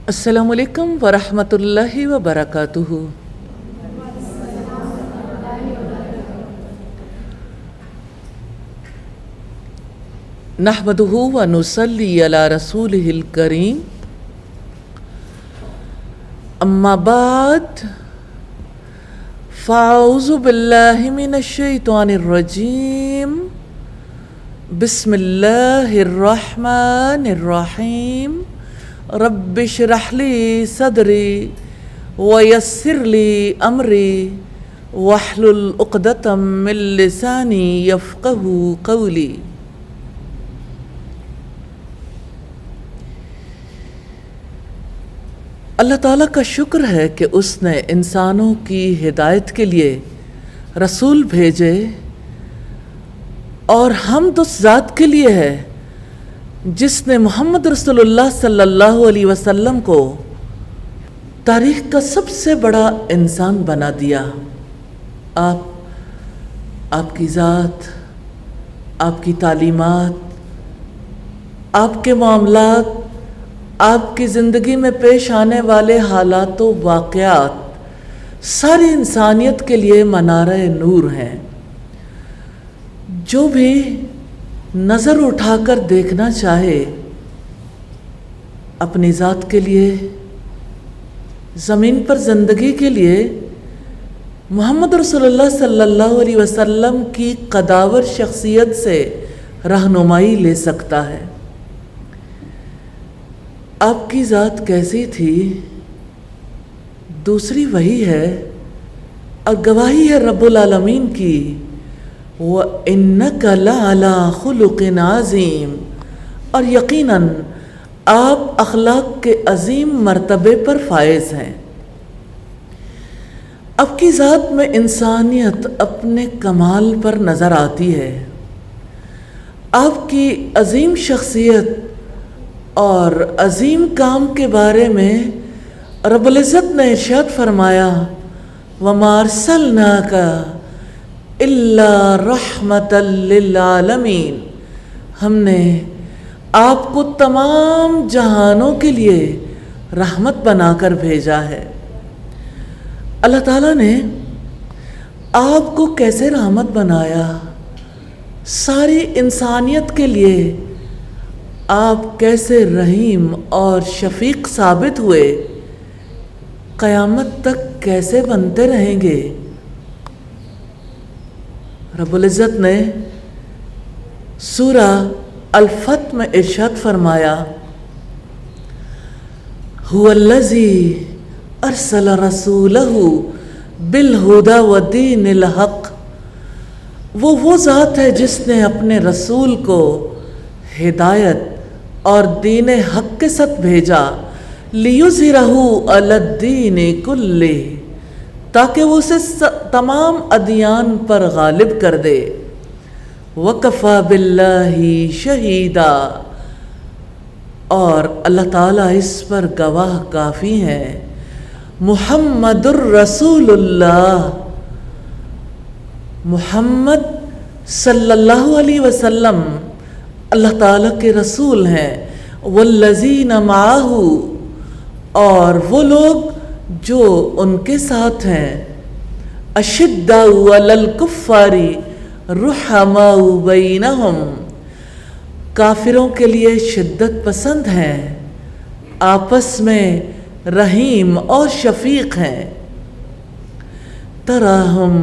السلام علیکم ورحمۃ اللہ وبرکاتہ۔ نحمدہ ونصلی علی رسولہ الکریم، اما بعد فاعوذ باللہ من الشیطان الرجیم، بسم اللہ الرحمن الرحیم۔ رب اشرح لی صدری ویسر لی امری واحلل عقدۃ من لسانی یفقہوا قولی۔ اللہ تعالیٰ کا شکر ہے کہ اس نے انسانوں کی ہدایت کے لیے رسول بھیجے، اور حمد اس ذات کے لیے ہے جس نے محمد رسول اللہ صلی اللہ علیہ وسلم کو تاریخ کا سب سے بڑا انسان بنا دیا۔ آپ کی ذات، آپ کی تعلیمات، آپ کے معاملات، آپ کی زندگی میں پیش آنے والے حالات و واقعات ساری انسانیت کے لیے منارہ نور ہیں۔ جو بھی نظر اٹھا کر دیکھنا چاہے اپنی ذات کے لیے، زمین پر زندگی کے لیے محمد رسول اللہ صلی اللہ علیہ وسلم کی قداور شخصیت سے رہنمائی لے سکتا ہے۔ آپ کی ذات کیسی تھی دوسری وہی ہے، اور گواہی ہے رب العالمین کی، وَإِنَّكَ لَعَلَىٰ خُلُقٍ عَظِيمٍ، اور یقیناً آپ اخلاق کے عظیم مرتبے پر فائز ہیں۔ آپ کی ذات میں انسانیت اپنے کمال پر نظر آتی ہے۔ آپ کی عظیم شخصیت اور عظیم کام کے بارے میں رب العزت نے ارشاد فرمایا، وَمَا أَرْسَلْنَاكَ إِلَّا رَحْمَةً لِّلْعَالَمِينَ، ہم نے آپ کو تمام جہانوں کے لیے رحمت بنا کر بھیجا ہے۔ اللہ تعالیٰ نے آپ کو کیسے رحمت بنایا؟ ساری انسانیت کے لیے آپ کیسے رحیم اور شفیق ثابت ہوئے، قیامت تک کیسے بنتے رہیں گے؟ رب العزت نے سورہ الفتح میں ارشاد فرمایا، هو الذی ارسل رسولہ بالہدی ودین الحق، وہ ذات ہے جس نے اپنے رسول کو ہدایت اور دین حق کے ساتھ بھیجا، لیظہرہ علی الدین کلہ، تاکہ وہ اسے تمام ادیان پر غالب کر دے۔ وَكَفَى بِاللَّهِ شَهِيدًا، اور اللہ تعالیٰ اس پر گواہ کافی ہیں۔ محمد الرسول اللہ، محمد صلی اللہ علیہ وسلم اللہ تعالیٰ کے رسول ہیں۔ وَالَّذِينَ مَعَهُ، اور وہ لوگ جو ان کے ساتھ ہیں، اشداء علی الکفار رحماء بینہم، کافروں کے لیے شدت پسند ہیں، آپس میں رحیم اور شفیق ہیں۔ تراہم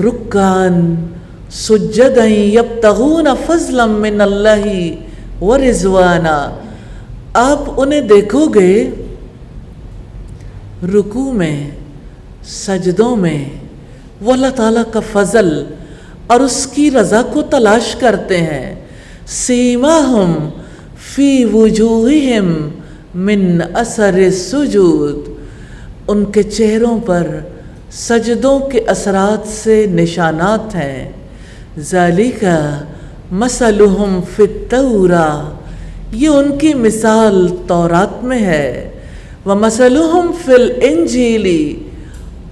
رکعاً سجداً یبتغون فضلا من اللہ ورضوانا، آپ انہیں دیکھو گے رکوع میں، سجدوں میں، وہ اللہ تعالیٰ کا فضل اور اس کی رضا کو تلاش کرتے ہیں۔ سیماہم فی وجوہہم من اثر السجود، ان کے چہروں پر سجدوں کے اثرات سے نشانات ہیں۔ ذالک مثلہم فی التوراۃ، یہ ان کی مثال تورات میں ہے۔ وَمَثَلُهُمْ فِي الْإِنْجِيلِ،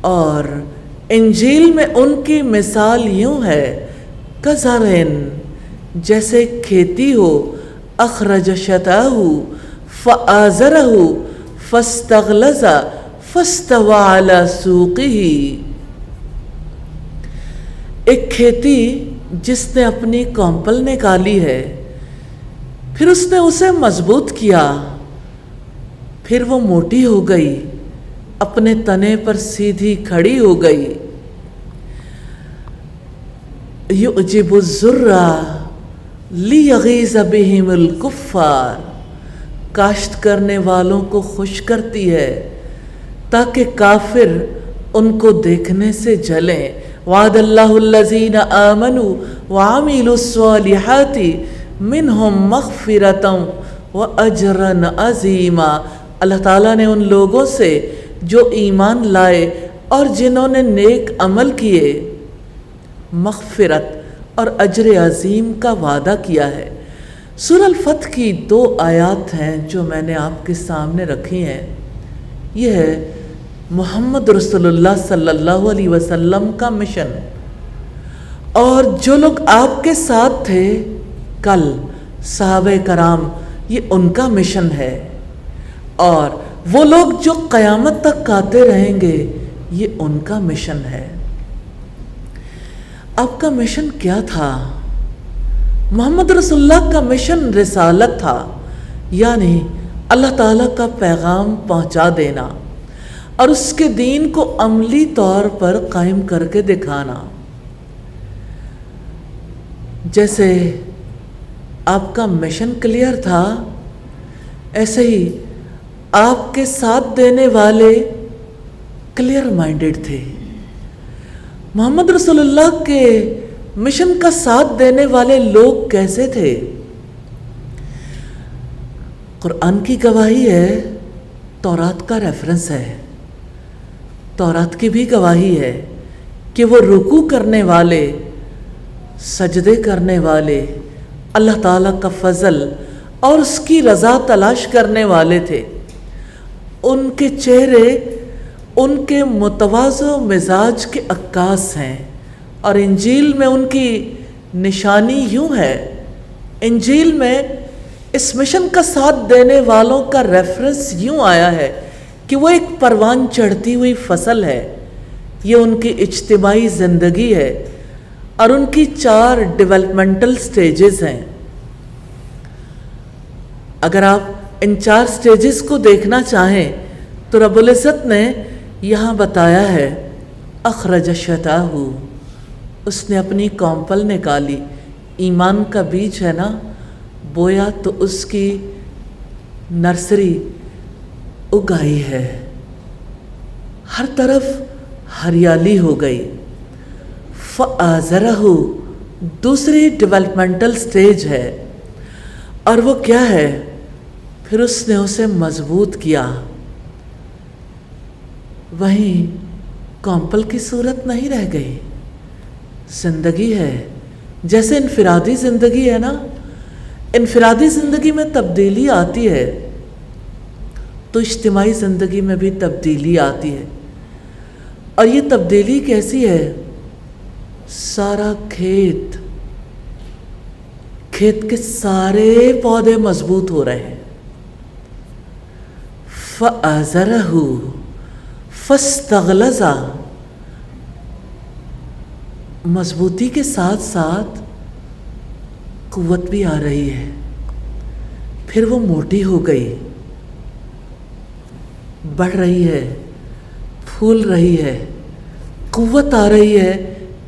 اور انجیل میں ان کی مثال یوں ہے، کَزَرْعٍ، جیسے کھیتی ہو، اخرج شطأہ فآزرہ فاستغلظ فاستوى على سوقه، ایک کھیتی جس نے اپنی کونپل نکالی ہے، پھر اس نے اسے مضبوط کیا، پھر وہ موٹی ہو گئی، اپنے تنے پر سیدھی کھڑی ہو گئی۔ یعجب الزرع لیغیظ بہم الکفار، کاشت کرنے والوں کو خوش کرتی ہے تاکہ کافر ان کو دیکھنے سے جلیں۔ وعد اللہ الذین آمنوا وعملوا الصالحات منہم مغفرۃ واجرا عظیما، اللہ تعالیٰ نے ان لوگوں سے جو ایمان لائے اور جنہوں نے نیک عمل کیے مغفرت اور اجر عظیم کا وعدہ کیا ہے۔ سورہ الفتح کی 2 آیات ہیں جو میں نے آپ کے سامنے رکھی ہیں۔ یہ ہے محمد رسول اللہ صلی اللہ علیہ وسلم کا مشن، اور جو لوگ آپ کے ساتھ تھے کل صحابہ کرام، یہ ان کا مشن ہے، اور وہ لوگ جو قیامت تک آتے رہیں گے یہ ان کا مشن ہے۔ آپ کا مشن کیا تھا؟ محمد رسول اللہ کا مشن رسالت تھا، یعنی اللہ تعالیٰ کا پیغام پہنچا دینا اور اس کے دین کو عملی طور پر قائم کر کے دکھانا۔ جیسے آپ کا مشن کلیئر تھا، ایسے ہی آپ کے ساتھ دینے والے کلیئر مائنڈڈ تھے۔ محمد رسول اللہ کے مشن کا ساتھ دینے والے لوگ کیسے تھے؟ قرآن کی گواہی ہے، تورات کا ریفرنس ہے، تورات کی بھی گواہی ہے کہ وہ رکوع کرنے والے، سجدے کرنے والے، اللہ تعالیٰ کا فضل اور اس کی رضا تلاش کرنے والے تھے۔ ان کے چہرے ان کے متواضع مزاج کے عکاس ہیں، اور انجیل میں ان کی نشانی یوں ہے، انجیل میں اس مشن کا ساتھ دینے والوں کا ریفرنس یوں آیا ہے کہ وہ ایک پروان چڑھتی ہوئی فصل ہے۔ یہ ان کی اجتماعی زندگی ہے اور ان کی 4 ڈیولپمنٹل سٹیجز ہیں۔ اگر آپ ان 4 سٹیجز کو دیکھنا چاہیں تو رب العزت نے یہاں بتایا ہے، اخرج شتاہ، اس نے اپنی کونپل نکالی۔ ایمان کا بیج ہے نا، بویا تو اس کی نرسری اگائی ہے، ہر طرف ہریالی ہو گئی۔ فآزرہ، دوسری ڈیولپمنٹل سٹیج ہے، اور وہ کیا ہے؟ پھر اس نے اسے مضبوط کیا۔ وہیں کونپل کی صورت نہیں رہ گئی، زندگی ہے۔ جیسے انفرادی زندگی ہے نا، انفرادی زندگی میں تبدیلی آتی ہے تو اجتماعی زندگی میں بھی تبدیلی آتی ہے، اور یہ تبدیلی کیسی ہے؟ سارا کھیت کے سارے پودے مضبوط ہو رہے ہیں۔ فآزرہ فاستغلظ، مضبوطی کے ساتھ ساتھ قوت بھی آ رہی ہے، پھر وہ موٹی ہو گئی، بڑھ رہی ہے، پھول رہی ہے، قوت آ رہی ہے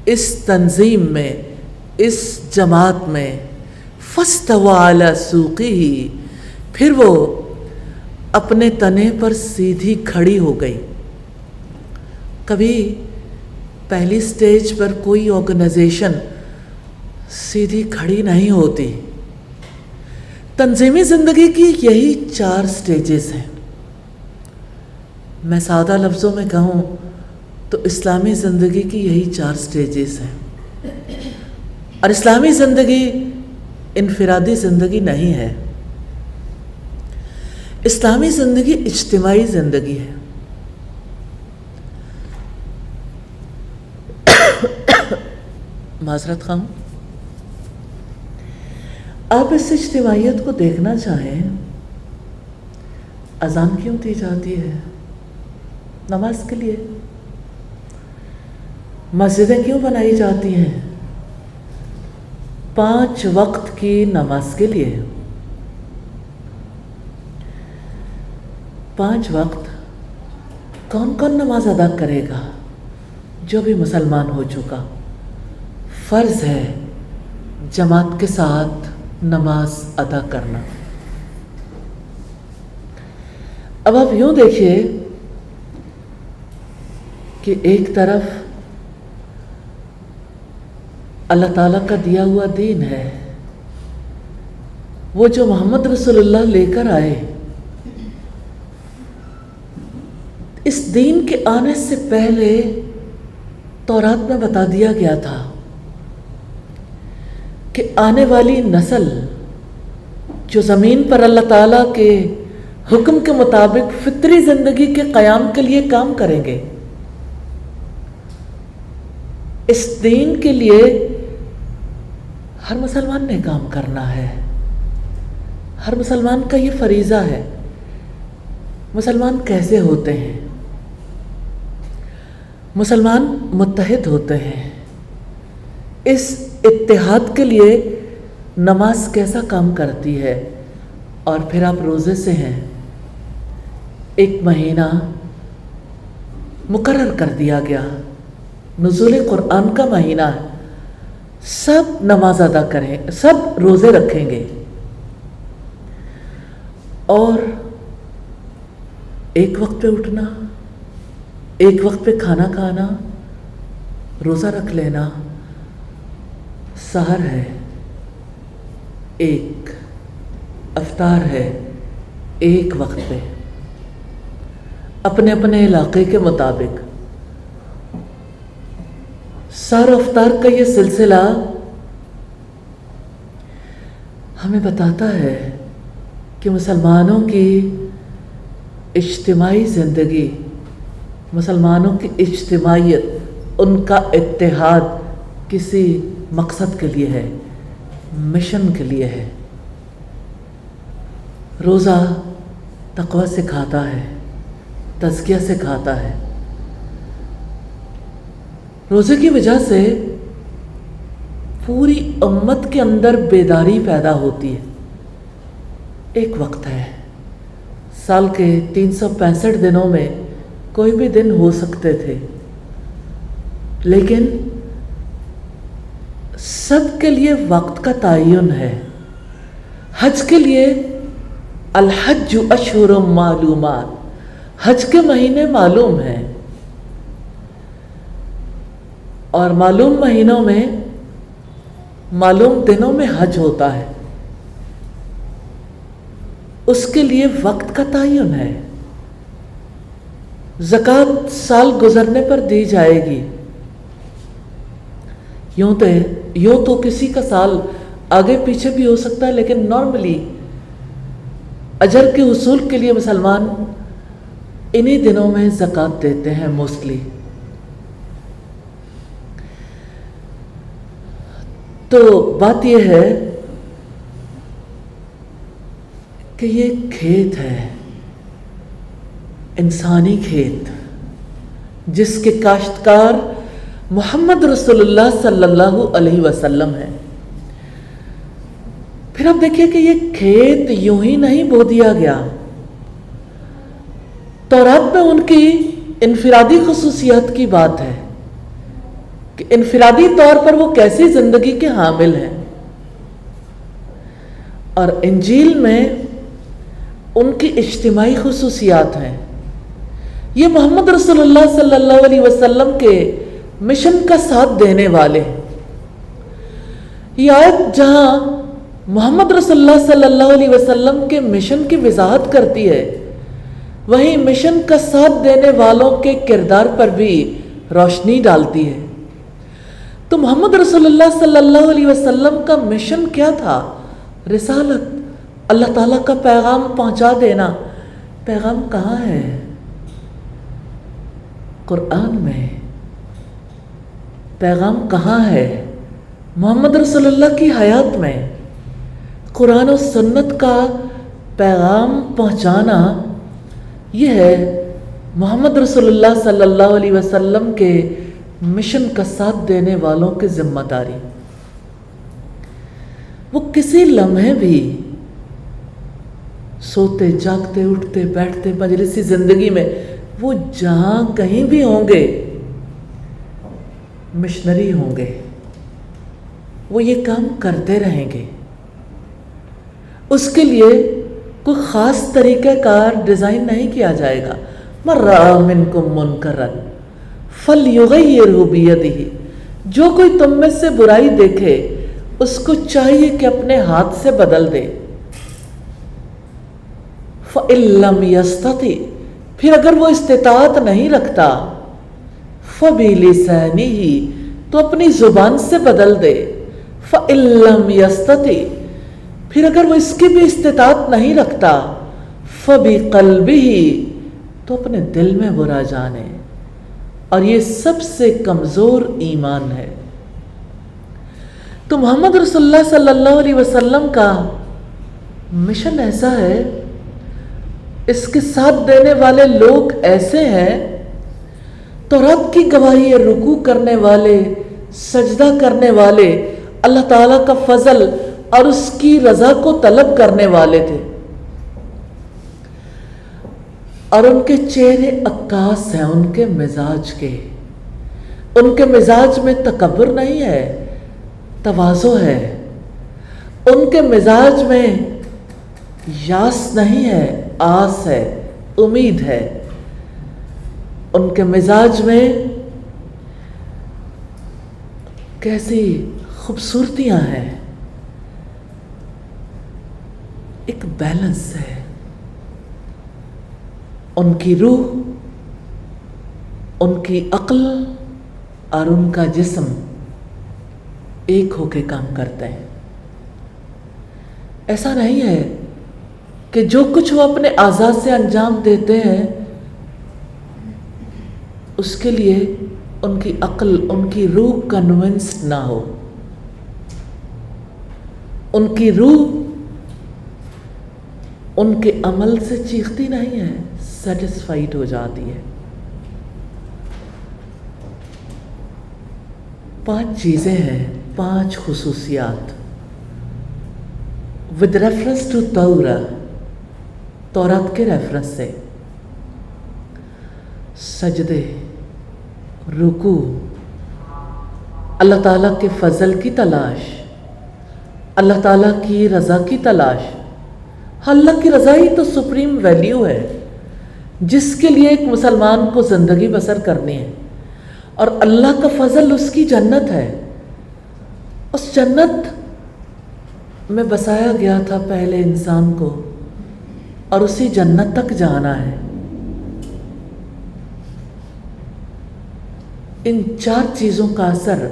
اس تنظیم میں، اس جماعت میں۔ فاستوى على سوقه، پھر وہ اپنے تنے پر سیدھی کھڑی ہو گئی۔ کبھی پہلی سٹیج پر کوئی آرگنائزیشن سیدھی کھڑی نہیں ہوتی۔ تنظیمی زندگی کی یہی 4 سٹیجز ہیں۔ میں سادہ لفظوں میں کہوں تو اسلامی زندگی کی یہی 4 سٹیجز ہیں، اور اسلامی زندگی انفرادی زندگی نہیں ہے، اسلامی زندگی اجتماعی زندگی ہے۔ معذرت خواہ، آپ اس اجتماعیت کو دیکھنا چاہیں، اذان کیوں دی جاتی ہے؟ نماز کے لیے۔ مسجدیں کیوں بنائی جاتی ہیں؟ 5 وقت کی نماز کے لیے۔ 5 وقت کون کون نماز ادا کرے گا؟ جو بھی مسلمان ہو چکا، فرض ہے جماعت کے ساتھ نماز ادا کرنا۔ اب آپ یوں دیکھیے کہ ایک طرف اللہ تعالیٰ کا دیا ہوا دین ہے، وہ جو محمد رسول اللہ لے کر آئے۔ اس دین کے آنے سے پہلے تورات میں بتا دیا گیا تھا کہ آنے والی نسل جو زمین پر اللہ تعالیٰ کے حکم کے مطابق فطری زندگی کے قیام کے لیے کام کریں گے۔ اس دین کے لیے ہر مسلمان نے کام کرنا ہے، ہر مسلمان کا یہ فریضہ ہے۔ مسلمان کیسے ہوتے ہیں؟ مسلمان متحد ہوتے ہیں۔ اس اتحاد کے لیے نماز کیسا کام کرتی ہے؟ اور پھر آپ روزے سے ہیں، ایک مہینہ مقرر کر دیا گیا، نزول قرآن کا مہینہ ہے، سب نماز ادا کریں، سب روزے رکھیں گے، اور ایک وقت پہ اٹھنا، ایک وقت پہ کھانا کھانا، روزہ رکھ لینا، سحر ہے، ایک افطار ہے ایک وقت پہ، اپنے اپنے علاقے کے مطابق۔ سحر و افطار کا یہ سلسلہ ہمیں بتاتا ہے کہ مسلمانوں کی اجتماعی زندگی، مسلمانوں کی اجتماعیت، ان کا اتحاد کسی مقصد کے لیے ہے، مشن کے لیے ہے۔ روزہ تقویٰ سکھاتا ہے، تزکیہ سکھاتا ہے۔ روزے کی وجہ سے پوری امت کے اندر بیداری پیدا ہوتی ہے۔ ایک وقت ہے، سال کے 365 دنوں میں کوئی بھی دن ہو سکتے تھے، لیکن سب کے لیے وقت کا تعین ہے۔ حج کے لیے الحج اشہر معلومات، حج کے مہینے معلوم ہیں، اور معلوم مہینوں میں معلوم دنوں میں حج ہوتا ہے، اس کے لیے وقت کا تعین ہے۔ زکوٰۃ سال گزرنے پر دی جائے گی۔ یوں تو کسی کا سال آگے پیچھے بھی ہو سکتا ہے، لیکن نارملی اجر کے حصول کے لیے مسلمان انہی دنوں میں زکوٰۃ دیتے ہیں موسٹلی۔ تو بات یہ ہے کہ یہ کھیت ہے، انسانی کھیت، جس کے کاشتکار محمد رسول اللہ صلی اللہ علیہ وسلم ہے۔ پھر آپ دیکھیے کہ یہ کھیت یوں ہی نہیں بو دیا گیا۔ تورات میں ان کی انفرادی خصوصیات کی بات ہے کہ انفرادی طور پر وہ کیسی زندگی کے حامل ہیں، اور انجیل میں ان کی اجتماعی خصوصیات ہیں۔ یہ محمد رسول اللہ صلی اللہ علیہ وسلم کے مشن کا ساتھ دینے والے ہیں۔ یہ آیت جہاں محمد رسول اللہ صلی اللہ علیہ وسلم کے مشن کی وضاحت کرتی ہے، وہیں مشن کا ساتھ دینے والوں کے کردار پر بھی روشنی ڈالتی ہے۔ تو محمد رسول اللہ صلی اللہ علیہ وسلم کا مشن کیا تھا؟ رسالت، اللہ تعالیٰ کا پیغام پہنچا دینا۔ پیغام کہاں ہے؟ قرآن میں۔ پیغام کہاں ہے؟ محمد رسول اللہ کی حیات میں۔ قرآن و سنت کا پیغام پہنچانا یہ ہے محمد رسول اللہ صلی اللہ علیہ وسلم کے مشن کا ساتھ دینے والوں کی ذمہ داری۔ وہ کسی لمحے بھی سوتے جاگتے اٹھتے بیٹھتے مجلسی زندگی میں وہ جہاں کہیں بھی ہوں گے مشنری ہوں گے، وہ یہ کام کرتے رہیں گے۔ اس کے لیے کوئی خاص طریقہ کار ڈیزائن نہیں کیا جائے گا۔ مَن رَأَىٰ مِنکُم مُنکَرًا فَلْیُغَیِّرْہُ بِیَدِہِ، جو کوئی تم میں سے برائی دیکھے اس کو چاہیے کہ اپنے ہاتھ سے بدل دے۔ فَإِن لَّمْ يَسْتَطِعْ، پھر اگر وہ استطاعت نہیں رکھتا، فَبِلِسَانِهِ، تو اپنی زبان سے بدل دے۔ فَإِن لَّمْ يَسْتَطِعْ، پھر اگر وہ اس کی بھی استطاعت نہیں رکھتا، فَبِقَلْبِهِ، تو اپنے دل میں برا جانے، اور یہ سب سے کمزور ایمان ہے۔ تو محمد رسول اللہ صلی اللہ علیہ وسلم کا مشن ایسا ہے، اس کے ساتھ دینے والے لوگ ایسے ہیں، توراۃ کی گواہی رکوع کرنے والے، سجدہ کرنے والے، اللہ تعالیٰ کا فضل اور اس کی رضا کو طلب کرنے والے تھے، اور ان کے چہرے عکاس ہیں ان کے مزاج کے۔ ان کے مزاج میں تکبر نہیں ہے، تواضع ہے۔ ان کے مزاج میں یاس نہیں ہے، آس ہے، امید ہے۔ ان کے مزاج میں کیسی خوبصورتیاں ہیں، ایک بیلنس ہے۔ ان کی روح، ان کی عقل اور ان کا جسم ایک ہو کے کام کرتے ہیں۔ ایسا نہیں ہے کہ جو کچھ وہ اپنے اعضاء سے انجام دیتے ہیں اس کے لیے ان کی عقل، ان کی روح کنونسڈ نہ ہو۔ ان کی روح ان کے عمل سے چیختی نہیں ہے، سیٹسفائیڈ ہو جاتی ہے۔ 5 چیزیں ہیں، 5 خصوصیات ود ریفرنس ٹو توراۃ کے ریفرنس سے۔ سجدے، رکوع، اللہ تعالیٰ کے فضل کی تلاش، اللہ تعالیٰ کی رضا کی تلاش۔ اللہ کی رضا ہی تو سپریم ویلیو ہے جس کے لیے ایک مسلمان کو زندگی بسر کرنی ہے، اور اللہ کا فضل اس کی جنت ہے۔ اس جنت میں بسایا گیا تھا پہلے انسان کو، اور اسی جنت تک جانا ہے۔ ان 4 چیزوں کا اثر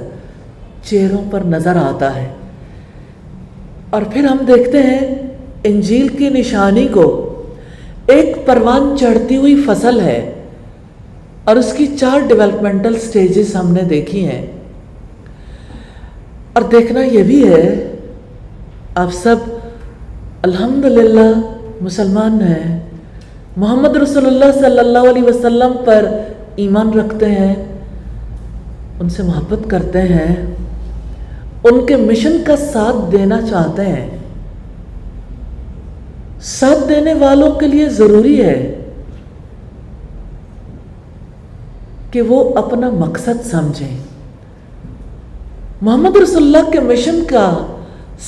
چہروں پر نظر آتا ہے، اور پھر ہم دیکھتے ہیں انجیل کی نشانی کو ایک پروان چڑھتی ہوئی فصل ہے، اور اس کی 4 ڈیولپمنٹل سٹیجز ہم نے دیکھی ہیں۔ اور دیکھنا یہ بھی ہے، آپ سب الحمدللہ مسلمان ہیں، محمد رسول اللہ صلی اللہ علیہ وسلم پر ایمان رکھتے ہیں، ان سے محبت کرتے ہیں، ان کے مشن کا ساتھ دینا چاہتے ہیں۔ ساتھ دینے والوں کے لیے ضروری ہے کہ وہ اپنا مقصد سمجھیں۔ محمد رسول اللہ کے مشن کا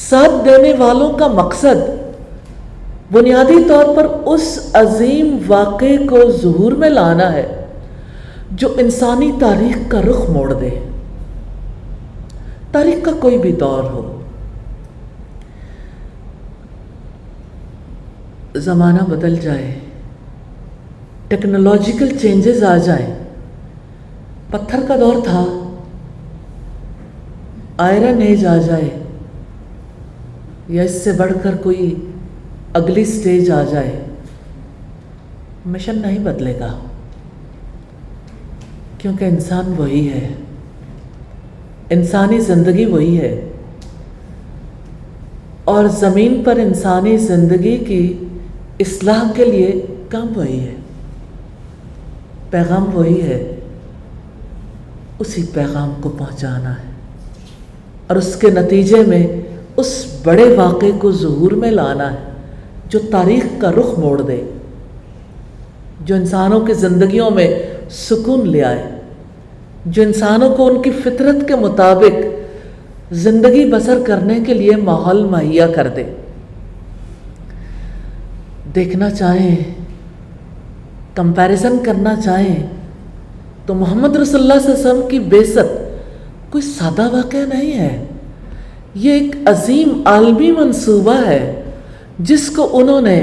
ساتھ دینے والوں کا مقصد بنیادی طور پر اس عظیم واقعے کو ظہور میں لانا ہے جو انسانی تاریخ کا رخ موڑ دے۔ تاریخ کا کوئی بھی دور ہو، زمانہ بدل جائے، ٹیکنالوجیکل چینجز آ جائیں، پتھر کا دور تھا، آئرن ایج آ جائے، یا اس سے بڑھ کر کوئی اگلی سٹیج آ جائے، مشن نہیں بدلے گا، کیونکہ انسان وہی ہے، انسانی زندگی وہی ہے، اور زمین پر انسانی زندگی کی اصلاح کے لیے کام وہی ہے۔ پیغام وہی ہے، اسی پیغام کو پہنچانا ہے اور اس کے نتیجے میں اس بڑے واقعے کو ظہور میں لانا ہے جو تاریخ کا رخ موڑ دے، جو انسانوں کی زندگیوں میں سکون لے آئے، جو انسانوں کو ان کی فطرت کے مطابق زندگی بسر کرنے کے لیے ماحول مہیا کر دے۔ دیکھنا چاہیں، کمپیریزن کرنا چاہیں تو محمد رسول اللہ صلی اللہ علیہ وسلم کی بعثت کوئی سادہ واقعہ نہیں ہے، یہ ایک عظیم عالمی منصوبہ ہے جس کو انہوں نے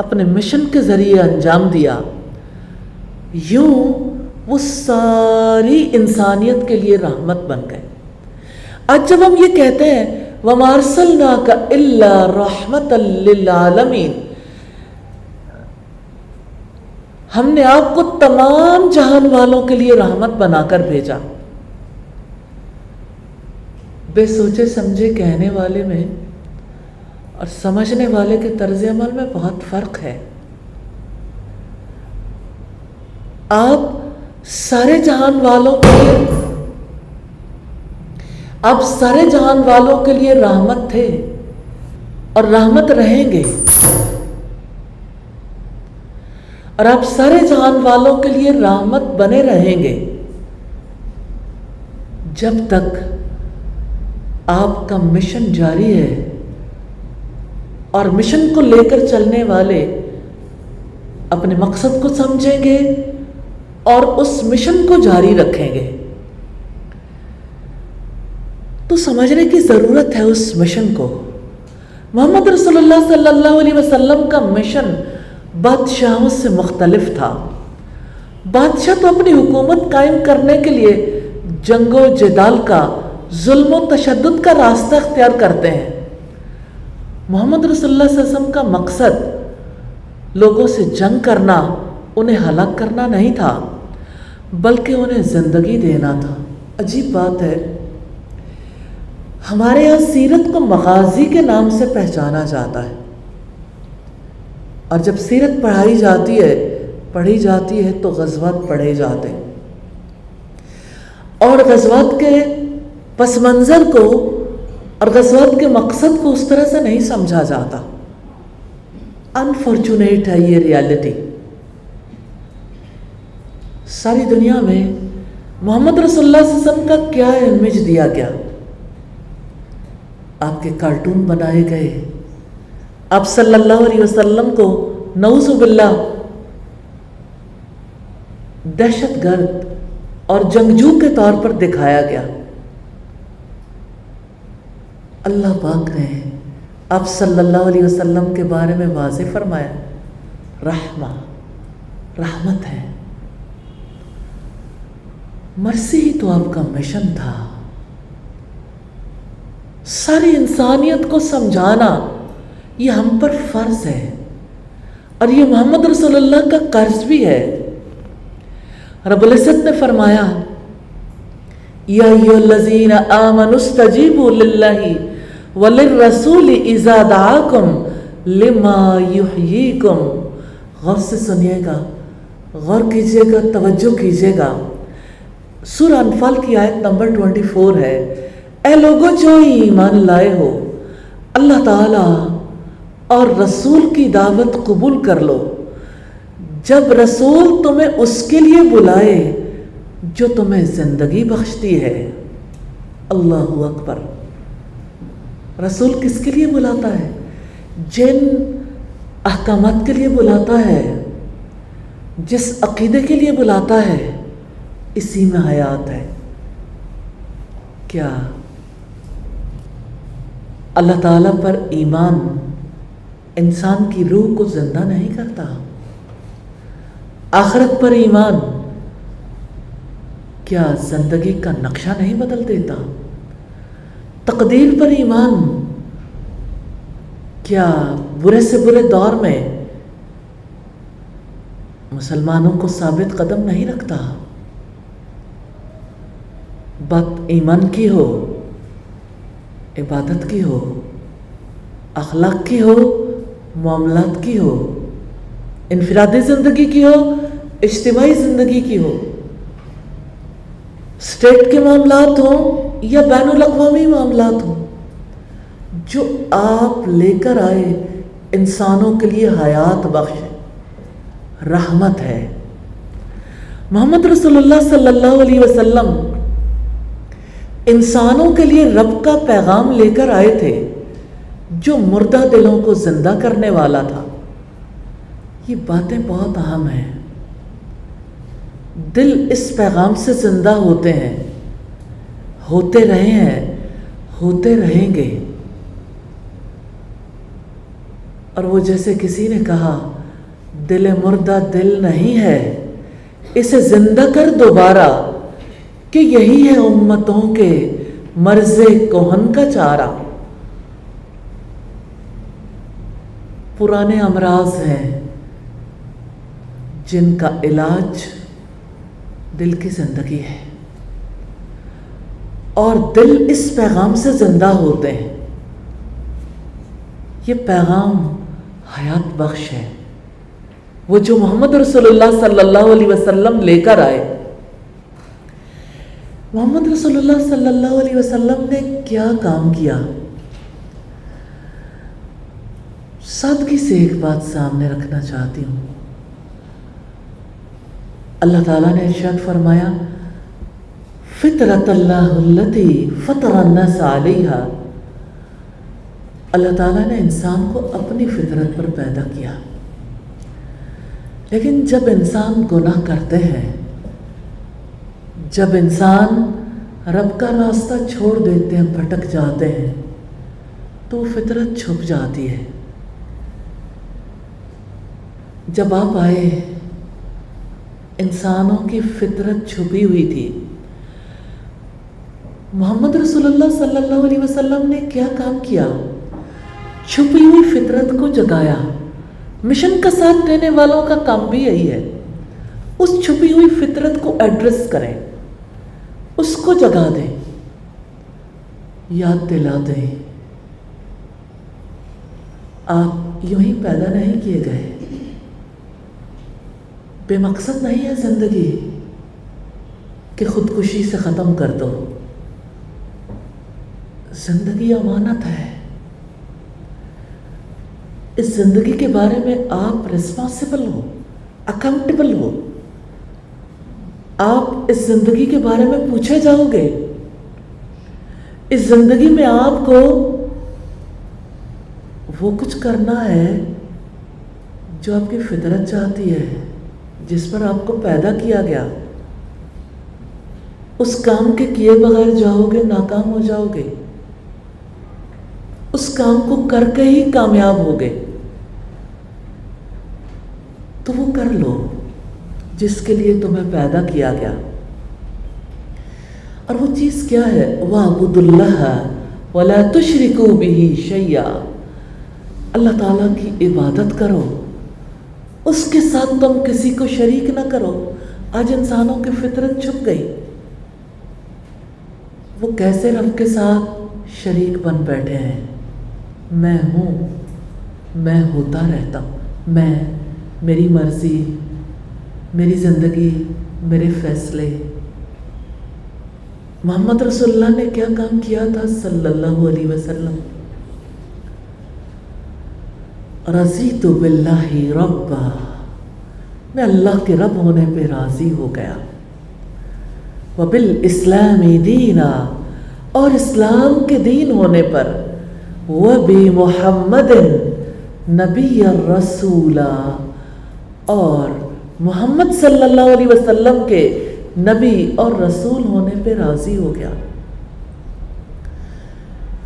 اپنے مشن کے ذریعے انجام دیا۔ یوں وہ ساری انسانیت کے لیے رحمت بن گئے۔ آج جب ہم یہ کہتے ہیں وَمَا أَرْسَلْنَاكَ إِلَّا رَحْمَةً لِّلْعَالَمِينَ، ہم نے آپ کو تمام جہان والوں کے لیے رحمت بنا کر بھیجا۔ بے سوچے سمجھے کہنے والے میں اور سمجھنے والے کے طرز عمل میں بہت فرق ہے۔ آپ سارے جہان والوں کے لیے رحمت تھے اور رحمت رہیں گے، اور آپ سارے جہان والوں کے لیے رحمت بنے رہیں گے جب تک آپ کا مشن جاری ہے اور مشن کو لے کر چلنے والے اپنے مقصد کو سمجھیں گے اور اس مشن کو جاری رکھیں گے۔ تو سمجھنے کی ضرورت ہے اس مشن کو۔ محمد رسول اللہ صلی اللہ علیہ وسلم کا مشن بادشاہوں سے مختلف تھا۔ بادشاہ تو اپنی حکومت قائم کرنے کے لیے جنگ و جدال کا، ظلم و تشدد کا راستہ اختیار کرتے ہیں۔ محمد رسول اللہ صلی اللہ علیہ وسلم کا مقصد لوگوں سے جنگ کرنا، انہیں ہلاک کرنا نہیں تھا، بلکہ انہیں زندگی دینا تھا۔ عجیب بات ہے، ہمارے یہاں سیرت کو مغازی کے نام سے پہچانا جاتا ہے، اور جب سیرت پڑھی جاتی ہے تو غزوات پڑھے جاتے ہیں، اور غزوات کے پس منظر کو اور غزوات کے مقصد کو اس طرح سے نہیں سمجھا جاتا۔ انفارچونیٹ ہے یہ ریالٹی۔ ساری دنیا میں محمد رسول اللہ صلی اللہ علیہ وسلم کا کیا امیج دیا گیا؟ آپ کے کارٹون بنائے گئے، آپ صلی اللہ علیہ وسلم کو نعوذ باللہ دہشت گرد اور جنگجو کے طور پر دکھایا گیا۔ اللہ پاک نے آپ صلی اللہ علیہ وسلم کے بارے میں واضح فرمایا، رحمت ہے۔ مرسی ہی تو آپ کا مشن تھا، ساری انسانیت کو سمجھانا یہ ہم پر فرض ہے، اور یہ محمد رسول اللہ کا قرض بھی ہے۔ رب العزت نے فرمایا یا ایھا الذین آمنوا استجیبوا للہ وللرسول اذا دعاکم لما یحییکم۔ غور سے سنیے گا، غور کیجیے گا، توجہ کیجیے گا۔ سورہ انفال کی آیت نمبر 24 ہے، اے لوگوں جو ایمان لائے ہو، اللہ تعالیٰ اور رسول کی دعوت قبول کر لو جب رسول تمہیں اس کے لیے بلائے جو تمہیں زندگی بخشتی ہے۔ اللہ اکبر۔ رسول کس کے لیے بلاتا ہے؟ جن احکامات کے لیے بلاتا ہے، جس عقیدے کے لیے بلاتا ہے، اسی میں حیات ہے۔ کیا اللہ تعالیٰ پر ایمان انسان کی روح کو زندہ نہیں کرتا؟ آخرت پر ایمان کیا زندگی کا نقشہ نہیں بدل دیتا؟ تقدیر پر ایمان کیا برے سے برے دور میں مسلمانوں کو ثابت قدم نہیں رکھتا؟ بات ایمان کی ہو، عبادت کی ہو، اخلاق کی ہو، معاملات کی ہو، انفرادی زندگی کی ہو، اجتماعی زندگی کی ہو، اسٹیٹ کے معاملات ہوں یا بین الاقوامی معاملات ہوں، جو آپ لے کر آئے انسانوں کے لیے حیات بخش ہے، رحمت ہے۔ محمد رسول اللہ صلی اللہ علیہ وسلم انسانوں کے لیے رب کا پیغام لے کر آئے تھے جو مردہ دلوں کو زندہ کرنے والا تھا۔ یہ باتیں بہت اہم ہیں۔ دل اس پیغام سے زندہ ہوتے ہیں، ہوتے رہے ہیں، ہوتے رہیں گے۔ اور وہ جیسے کسی نے کہا، دل مردہ دل نہیں ہے، اسے زندہ کر دوبارہ، کہ یہی ہے امتوں کے مرض کہن کا چارہ۔ پرانے امراض ہیں جن کا علاج دل کی زندگی ہے، اور دل اس پیغام سے زندہ ہوتے ہیں۔ یہ پیغام حیات بخش ہے، وہ جو محمد رسول اللہ صلی اللہ علیہ وسلم لے کر آئے۔ محمد رسول اللہ صلی اللہ علیہ وسلم نے کیا کام کیا؟ سادگی سے ایک بات سامنے رکھنا چاہتی ہوں۔ اللہ تعالیٰ نے ارشاد فرمایا، فطرت اللہ التی فطر الناس علیہا۔ اللہ تعالیٰ نے انسان کو اپنی فطرت پر پیدا کیا، لیکن جب انسان گناہ کرتے ہیں، جب انسان رب کا راستہ چھوڑ دیتے ہیں، بھٹک جاتے ہیں، تو وہ فطرت چھپ جاتی ہے۔ جب آپ آئے، انسانوں کی فطرت چھپی ہوئی تھی۔ محمد رسول اللہ صلی اللہ علیہ وسلم نے کیا کام کیا؟ چھپی ہوئی فطرت کو جگایا۔ مشن کا ساتھ دینے والوں کا کام بھی یہی ہے، اس چھپی ہوئی فطرت کو ایڈریس کریں، اس کو جگا دیں، یاد دلا دیں۔ آپ یوں ہی پیدا نہیں کیے گئے، بے مقصد نہیں ہے زندگی کہ خودکشی سے ختم کر دو۔ زندگی امانت ہے۔ اس زندگی کے بارے میں آپ رسپانسبل ہو، اکاؤنٹیبل ہو۔ آپ اس زندگی کے بارے میں پوچھے جاؤ گے۔ اس زندگی میں آپ کو وہ کچھ کرنا ہے جو آپ کی فطرت چاہتی ہے، جس پر آپ کو پیدا کیا گیا۔ اس کام کے کیے بغیر جاؤ گے، ناکام ہو جاؤ گے۔ اس کام کو کر کے ہی کامیاب ہوگے۔ تو وہ کر لو جس کے لیے تمہیں پیدا کیا گیا۔ اور وہ چیز کیا ہے؟ وَاعْبُدُوا اللَّهَ وَلَا تُشْرِكُوا بِهِ شَيْئًا۔ اللہ تعالیٰ کی عبادت کرو، اس کے ساتھ تم کسی کو شریک نہ کرو۔ آج انسانوں کی فطرت چھپ گئی، وہ کیسے رب کے ساتھ شریک بن بیٹھے ہیں۔ میں ہوں، میں ہوتا رہتا ہوں، میں، میری مرضی، میری زندگی، میرے فیصلے۔ محمد رسول اللہ نے کیا کام کیا تھا صلی اللہ علیہ وسلم؟ رضیت باللہ ربا، میں اللہ کے رب ہونے پہ راضی ہو گیا۔ وبالاسلام دینا، اور اسلام کے دین ہونے پر، وبمحمد نبی الرسول، اور محمد صلی اللہ علیہ وسلم کے نبی اور رسول ہونے پہ راضی ہو گیا۔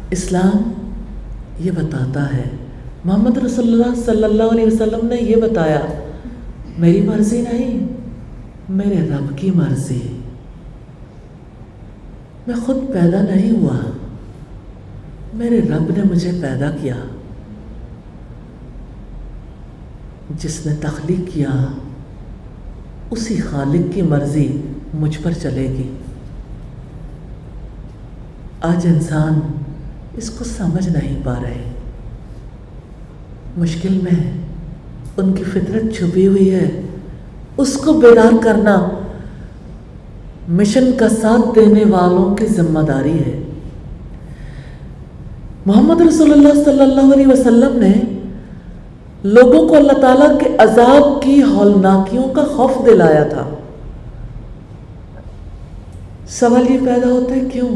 اسلام یہ بتاتا ہے، محمد رسول اللہ صلی اللہ علیہ وسلم نے یہ بتایا، میری مرضی نہیں، میرے رب کی مرضی۔ میں خود پیدا نہیں ہوا، میرے رب نے مجھے پیدا کیا۔ جس نے تخلیق کیا، اسی خالق کی مرضی مجھ پر چلے گی۔ آج انسان اس کو سمجھ نہیں پا رہے، مشکل میں ان کی فطرت چھپی ہوئی ہے، اس کو بیدار کرنا مشن کا ساتھ دینے والوں کی ذمہ داری ہے۔ محمد رسول اللہ صلی اللہ علیہ وسلم نے لوگوں کو اللہ تعالیٰ کے عذاب کی ہولناکیوں کا خوف دلایا تھا۔ سوال یہ پیدا ہوتا ہے کیوں؟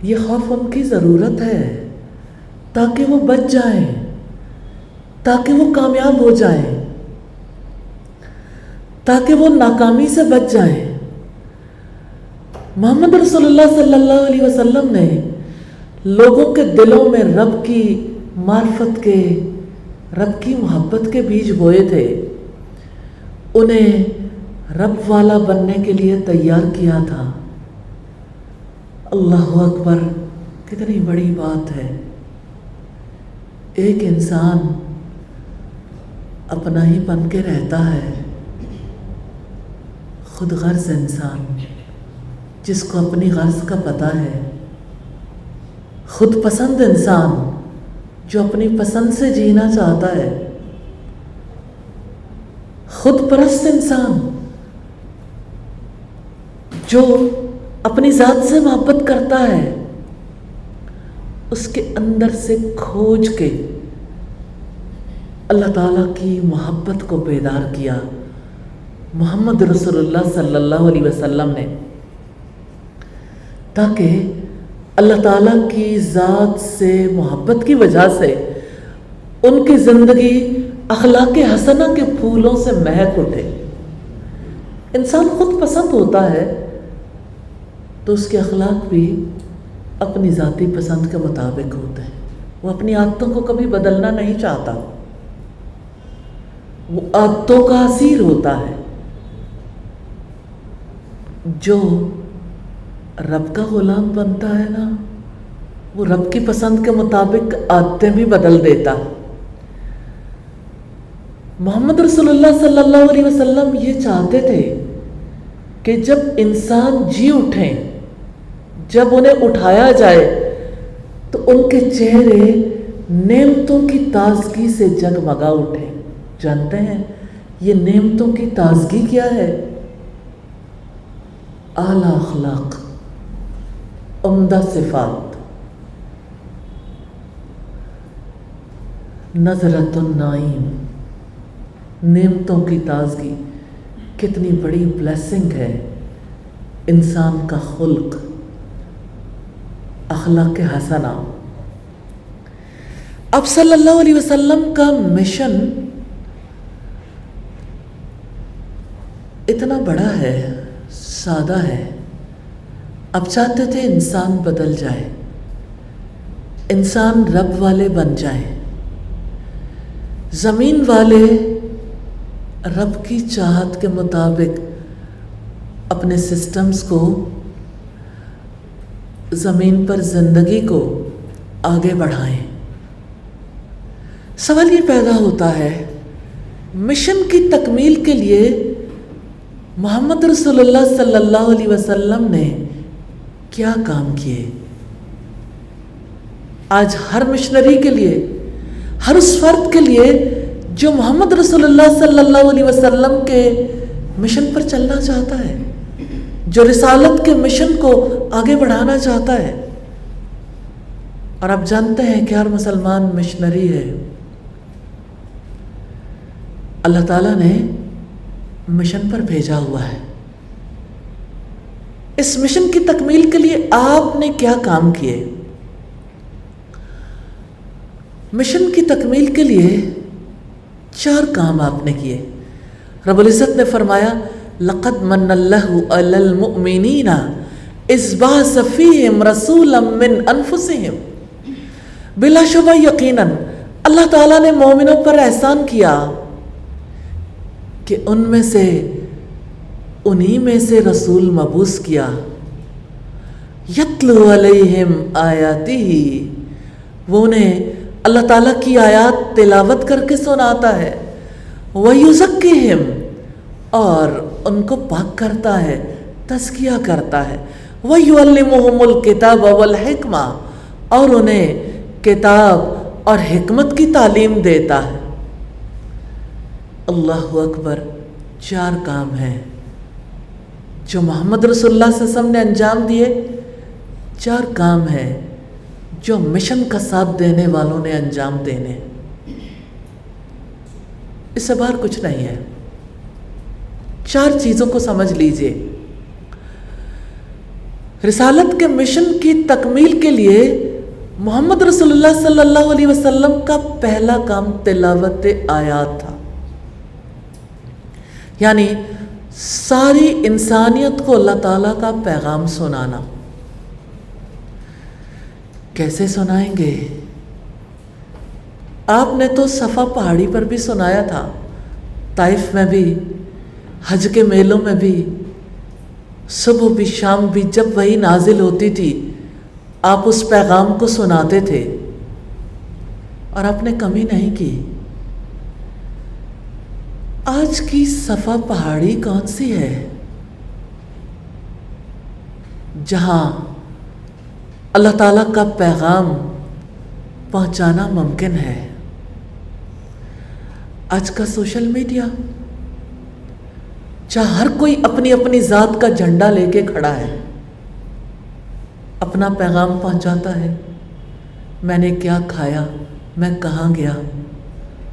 یہ خوف ان کی ضرورت ہے تاکہ وہ بچ جائیں، تاکہ وہ کامیاب ہو جائیں، تاکہ وہ ناکامی سے بچ جائیں۔ محمد رسول اللہ صلی اللہ علیہ وسلم نے لوگوں کے دلوں میں رب کی معرفت کے، رب کی محبت کے بیج بوئے تھے، انہیں رب والا بننے کے لیے تیار کیا تھا۔ اللہ اکبر، کتنی بڑی بات ہے۔ ایک انسان اپنا ہی بن کے رہتا ہے، خود غرض انسان جس کو اپنی غرض کا پتہ ہے، خود پسند انسان جو اپنی پسند سے جینا چاہتا ہے، خود پرست انسان جو اپنی ذات سے محبت کرتا ہے، اس کے اندر سے کھوج کے اللہ تعالیٰ کی محبت کو بیدار کیا محمد رسول اللہ صلی اللہ علیہ وسلم نے، تاکہ اللہ تعالیٰ کی ذات سے محبت کی وجہ سے ان کی زندگی اخلاق حسنہ کے پھولوں سے مہک اٹھے۔ انسان خود پسند ہوتا ہے تو اس کے اخلاق بھی اپنی ذاتی پسند کے مطابق ہوتے ہیں۔ وہ اپنی عادتوں کو کبھی بدلنا نہیں چاہتا، وہ عادتوں کا اسیر ہوتا ہے۔ جو رب کا غلام بنتا ہے نا، وہ رب کی پسند کے مطابق عادتیں بھی بدل دیتا۔ محمد رسول اللہ صلی اللہ علیہ وسلم یہ چاہتے تھے کہ جب انسان جی اٹھیں، جب انہیں اٹھایا جائے تو ان کے چہرے نعمتوں کی تازگی سے جگمگا اٹھے۔ جانتے ہیں یہ نعمتوں کی تازگی کیا ہے؟ اعلیٰ اخلاق، عمدہ صفات، نظرۃ النعیم، نعمتوں کی تازگی۔ کتنی بڑی بلیسنگ ہے انسان کا خلق، اخلاق حسنہ۔ اب صلی اللہ علیہ وسلم کا مشن اتنا بڑا ہے، سادہ ہے۔ اب چاہتے تھے انسان بدل جائے، انسان رب والے بن جائیں، زمین والے رب کی چاہت کے مطابق اپنے سسٹمز کو، زمین پر زندگی کو آگے بڑھائیں۔ سوال یہ پیدا ہوتا ہے مشن کی تکمیل کے لیے محمد رسول اللہ صلی اللہ علیہ وسلم نے کیا کام کیے؟ آج ہر مشنری کے لیے، ہر اس فرد کے لیے جو محمد رسول اللہ صلی اللہ علیہ وسلم کے مشن پر چلنا چاہتا ہے، جو رسالت کے مشن کو آگے بڑھانا چاہتا ہے، اور آپ جانتے ہیں کہ ہر مسلمان مشنری ہے۔ اللہ تعالیٰ نے مشن پر بھیجا ہوا ہے۔ اس مشن کی تکمیل کے لیے آپ نے کیا کام کیے؟ مشن کی تکمیل کے لیے 4 کام آپ نے کیے۔ رب العزت نے فرمایا لقد من اللہ علی المؤمنین اذ بعث فیہم رسولا من انفسہم۔ بلا شبہ یقیناً اللہ تعالیٰ نے مومنوں پر احسان کیا کہ ان میں سے، انہی میں سے رسول مبعوث کیا، یتلو علیہم آیاتہ، وہ انہیں اللہ تعالیٰ کی آیات تلاوت کر کے سناتا ہے، وَيُزَكِّهِمْ، اور ان کو پاک کرتا ہے، تزکیہ کرتا ہے، وَيُعَلِّمُهُمُ الْكِتَابَ وَالْحِكْمَةَ، اور انہیں کتاب اور حکمت کی تعلیم دیتا ہے۔ اللہ اکبر، 4 کام ہیں جو محمد رسول اللہ صلی اللہ علیہ وسلم نے انجام دیے، 4 کام ہیں جو مشن کا ساتھ دینے والوں نے انجام دینے، اس سے باہر کچھ نہیں ہے۔ 4 چیزوں کو سمجھ لیجئے۔ رسالت کے مشن کی تکمیل کے لیے محمد رسول اللہ صلی اللہ علیہ وسلم کا پہلا کام تلاوت آیات تھا، یعنی ساری انسانیت کو اللہ تعالیٰ کا پیغام سنانا۔ کیسے سنائیں گے؟ آپ نے تو صفا پہاڑی پر بھی سنایا تھا، طائف میں بھی، حج کے میلوں میں بھی، صبح بھی شام بھی، جب وہی نازل ہوتی تھی آپ اس پیغام کو سناتے تھے، اور آپ نے کمی نہیں کی۔ آج کی صفا پہاڑی کون سی ہے جہاں اللہ تعالیٰ کا پیغام پہنچانا ممکن ہے؟ آج کا سوشل میڈیا، جہاں ہر کوئی اپنی اپنی ذات کا جھنڈا لے کے کھڑا ہے، اپنا پیغام پہنچاتا ہے۔ میں نے کیا کھایا، میں کہاں گیا،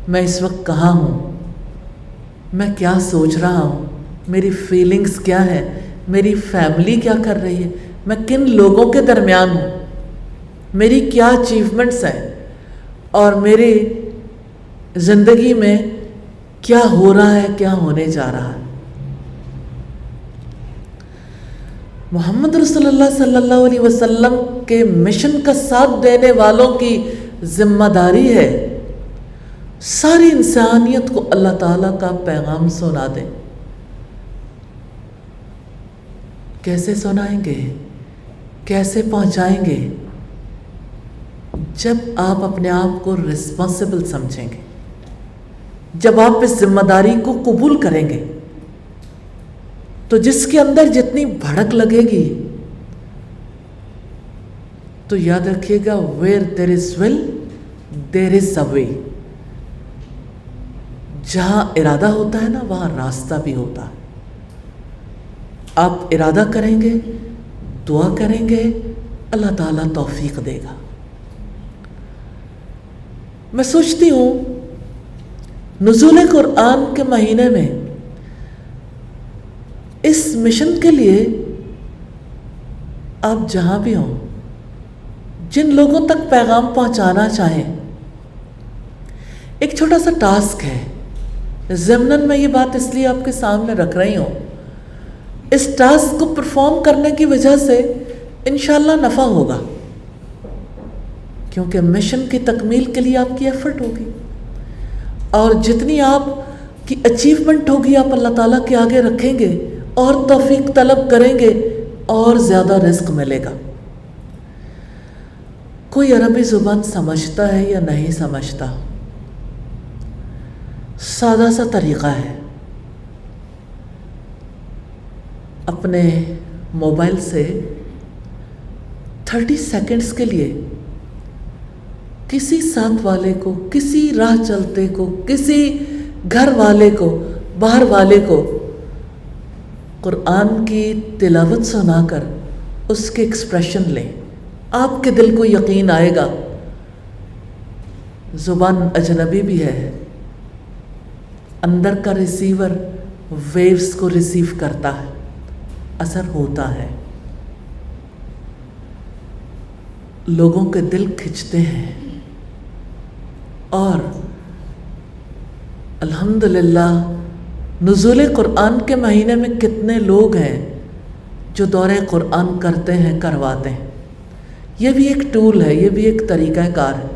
میں اس وقت کہاں ہوں، میں کیا سوچ رہا ہوں، میری فیلنگز کیا ہے، میری فیملی کیا کر رہی ہے، میں کن لوگوں کے درمیان ہوں، میری کیا اچیومنٹس ہیں، اور میری زندگی میں کیا ہو رہا ہے، کیا ہونے جا رہا ہے۔ محمد رسول اللہ صلی اللہ علیہ وسلم کے مشن کا ساتھ دینے والوں کی ذمہ داری ہے ساری انسانیت کو اللہ تعالیٰ کا پیغام سنا دیں۔ کیسے سنائیں گے، کیسے پہنچائیں گے؟ جب آپ اپنے آپ کو رسپانسبل سمجھیں گے، جب آپ اس ذمہ داری کو قبول کریں گے، تو جس کے اندر جتنی بھڑک لگے گی تو یاد رکھیے گا where there is will there is a way۔ جہاں ارادہ ہوتا ہے نا، وہاں راستہ بھی ہوتا ہے۔ آپ ارادہ کریں گے، دعا کریں گے، اللہ تعالیٰ توفیق دے گا۔ میں سوچتی ہوں نزول قرآن کے مہینے میں اس مشن کے لیے آپ جہاں بھی ہوں، جن لوگوں تک پیغام پہنچانا چاہیں، ایک چھوٹا سا ٹاسک ہے۔ ضمناً میں یہ بات اس لیے آپ کے سامنے رکھ رہی ہوں، اس ٹاسک کو پرفارم کرنے کی وجہ سے انشاءاللہ نفع ہوگا، کیونکہ مشن کی تکمیل کے لیے آپ کی ایفرٹ ہوگی، اور جتنی آپ کی اچیومنٹ ہوگی آپ اللہ تعالیٰ کے آگے رکھیں گے اور توفیق طلب کریں گے، اور زیادہ رزق ملے گا۔ کوئی عربی زبان سمجھتا ہے یا نہیں سمجھتا؟ سادہ سا طریقہ ہے، اپنے موبائل سے 30 سیکنڈز کے لیے کسی ساتھ والے کو، کسی راہ چلتے کو، کسی گھر والے کو، باہر والے کو قرآن کی تلاوت سنا کر اس کے ایکسپریشن لیں۔ آپ کے دل کو یقین آئے گا، زبان اجنبی بھی ہے، اندر کا ریسیور ویوز کو ریسیو کرتا ہے، اثر ہوتا ہے، لوگوں کے دل کھنچتے ہیں، اور الحمدللہ نزول قرآن کے مہینے میں کتنے لوگ ہیں جو دورہ قرآن کرتے ہیں، کرواتے ہیں۔ یہ بھی ایک ٹول ہے، یہ بھی ایک طریقہ کار ہے،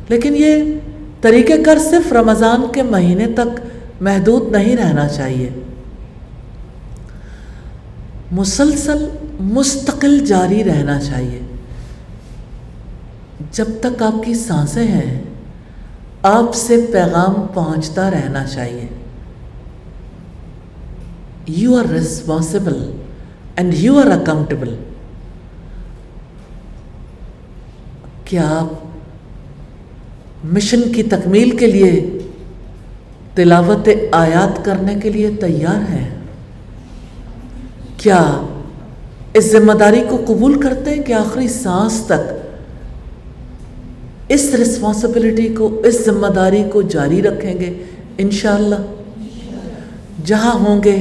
لیکن یہ طریقہ کار صرف رمضان کے مہینے تک محدود نہیں رہنا چاہیے، مسلسل مستقل جاری رہنا چاہیے۔ جب تک آپ کی سانسیں ہیں آپ سے پیغام پہنچتا رہنا چاہیے۔ You are responsible and you are accountable۔ کیا آپ مشن کی تکمیل کے لیے تلاوت آیات کرنے کے لیے تیار ہیں؟ کیا اس ذمہ داری کو قبول کرتے ہیں کہ آخری سانس تک اس رسپانسبلٹی کو، اس ذمہ داری کو جاری رکھیں گے؟ انشاءاللہ جہاں ہوں گے،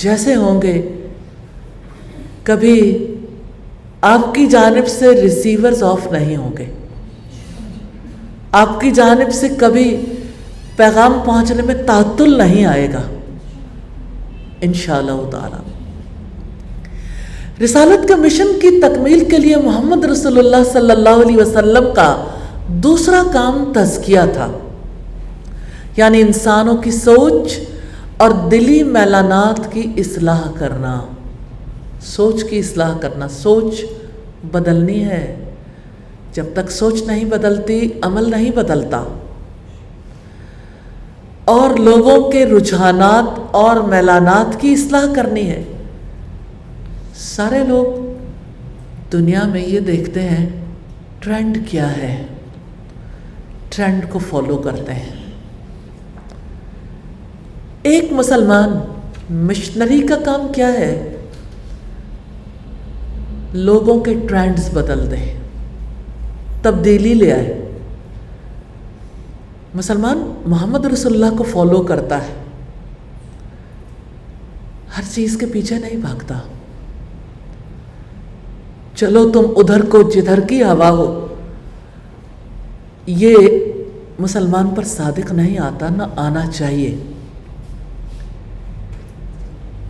جیسے ہوں گے، کبھی آپ کی جانب سے ریسیورز آف نہیں ہوں گے، آپ کی جانب سے کبھی پیغام پہنچنے میں تعطل نہیں آئے گا انشاءاللہ تعالی۔ رسالت کے مشن کی تکمیل کے لیے محمد رسول اللہ صلی اللہ علیہ وسلم کا دوسرا کام تزکیہ تھا، یعنی انسانوں کی سوچ اور دلی میلانات کی اصلاح کرنا، سوچ کی اصلاح کرنا۔ سوچ بدلنی ہے، جب تک سوچ نہیں بدلتی عمل نہیں بدلتا، اور لوگوں کے رجحانات اور میلانات کی اصلاح کرنی ہے۔ سارے لوگ دنیا میں یہ دیکھتے ہیں ٹرینڈ کیا ہے، ٹرینڈ کو فالو کرتے ہیں۔ ایک مسلمان مشنری کا کام کیا ہے؟ لوگوں کے ٹرینڈز بدل دے، تبدیلی لے آئے۔ مسلمان محمد رسول اللہ کو فالو کرتا ہے، ہر چیز کے پیچھے نہیں بھاگتا۔ چلو تم ادھر کو جدھر کی ہوا ہو، یہ مسلمان پر صادق نہیں آتا، نہ آنا چاہیے۔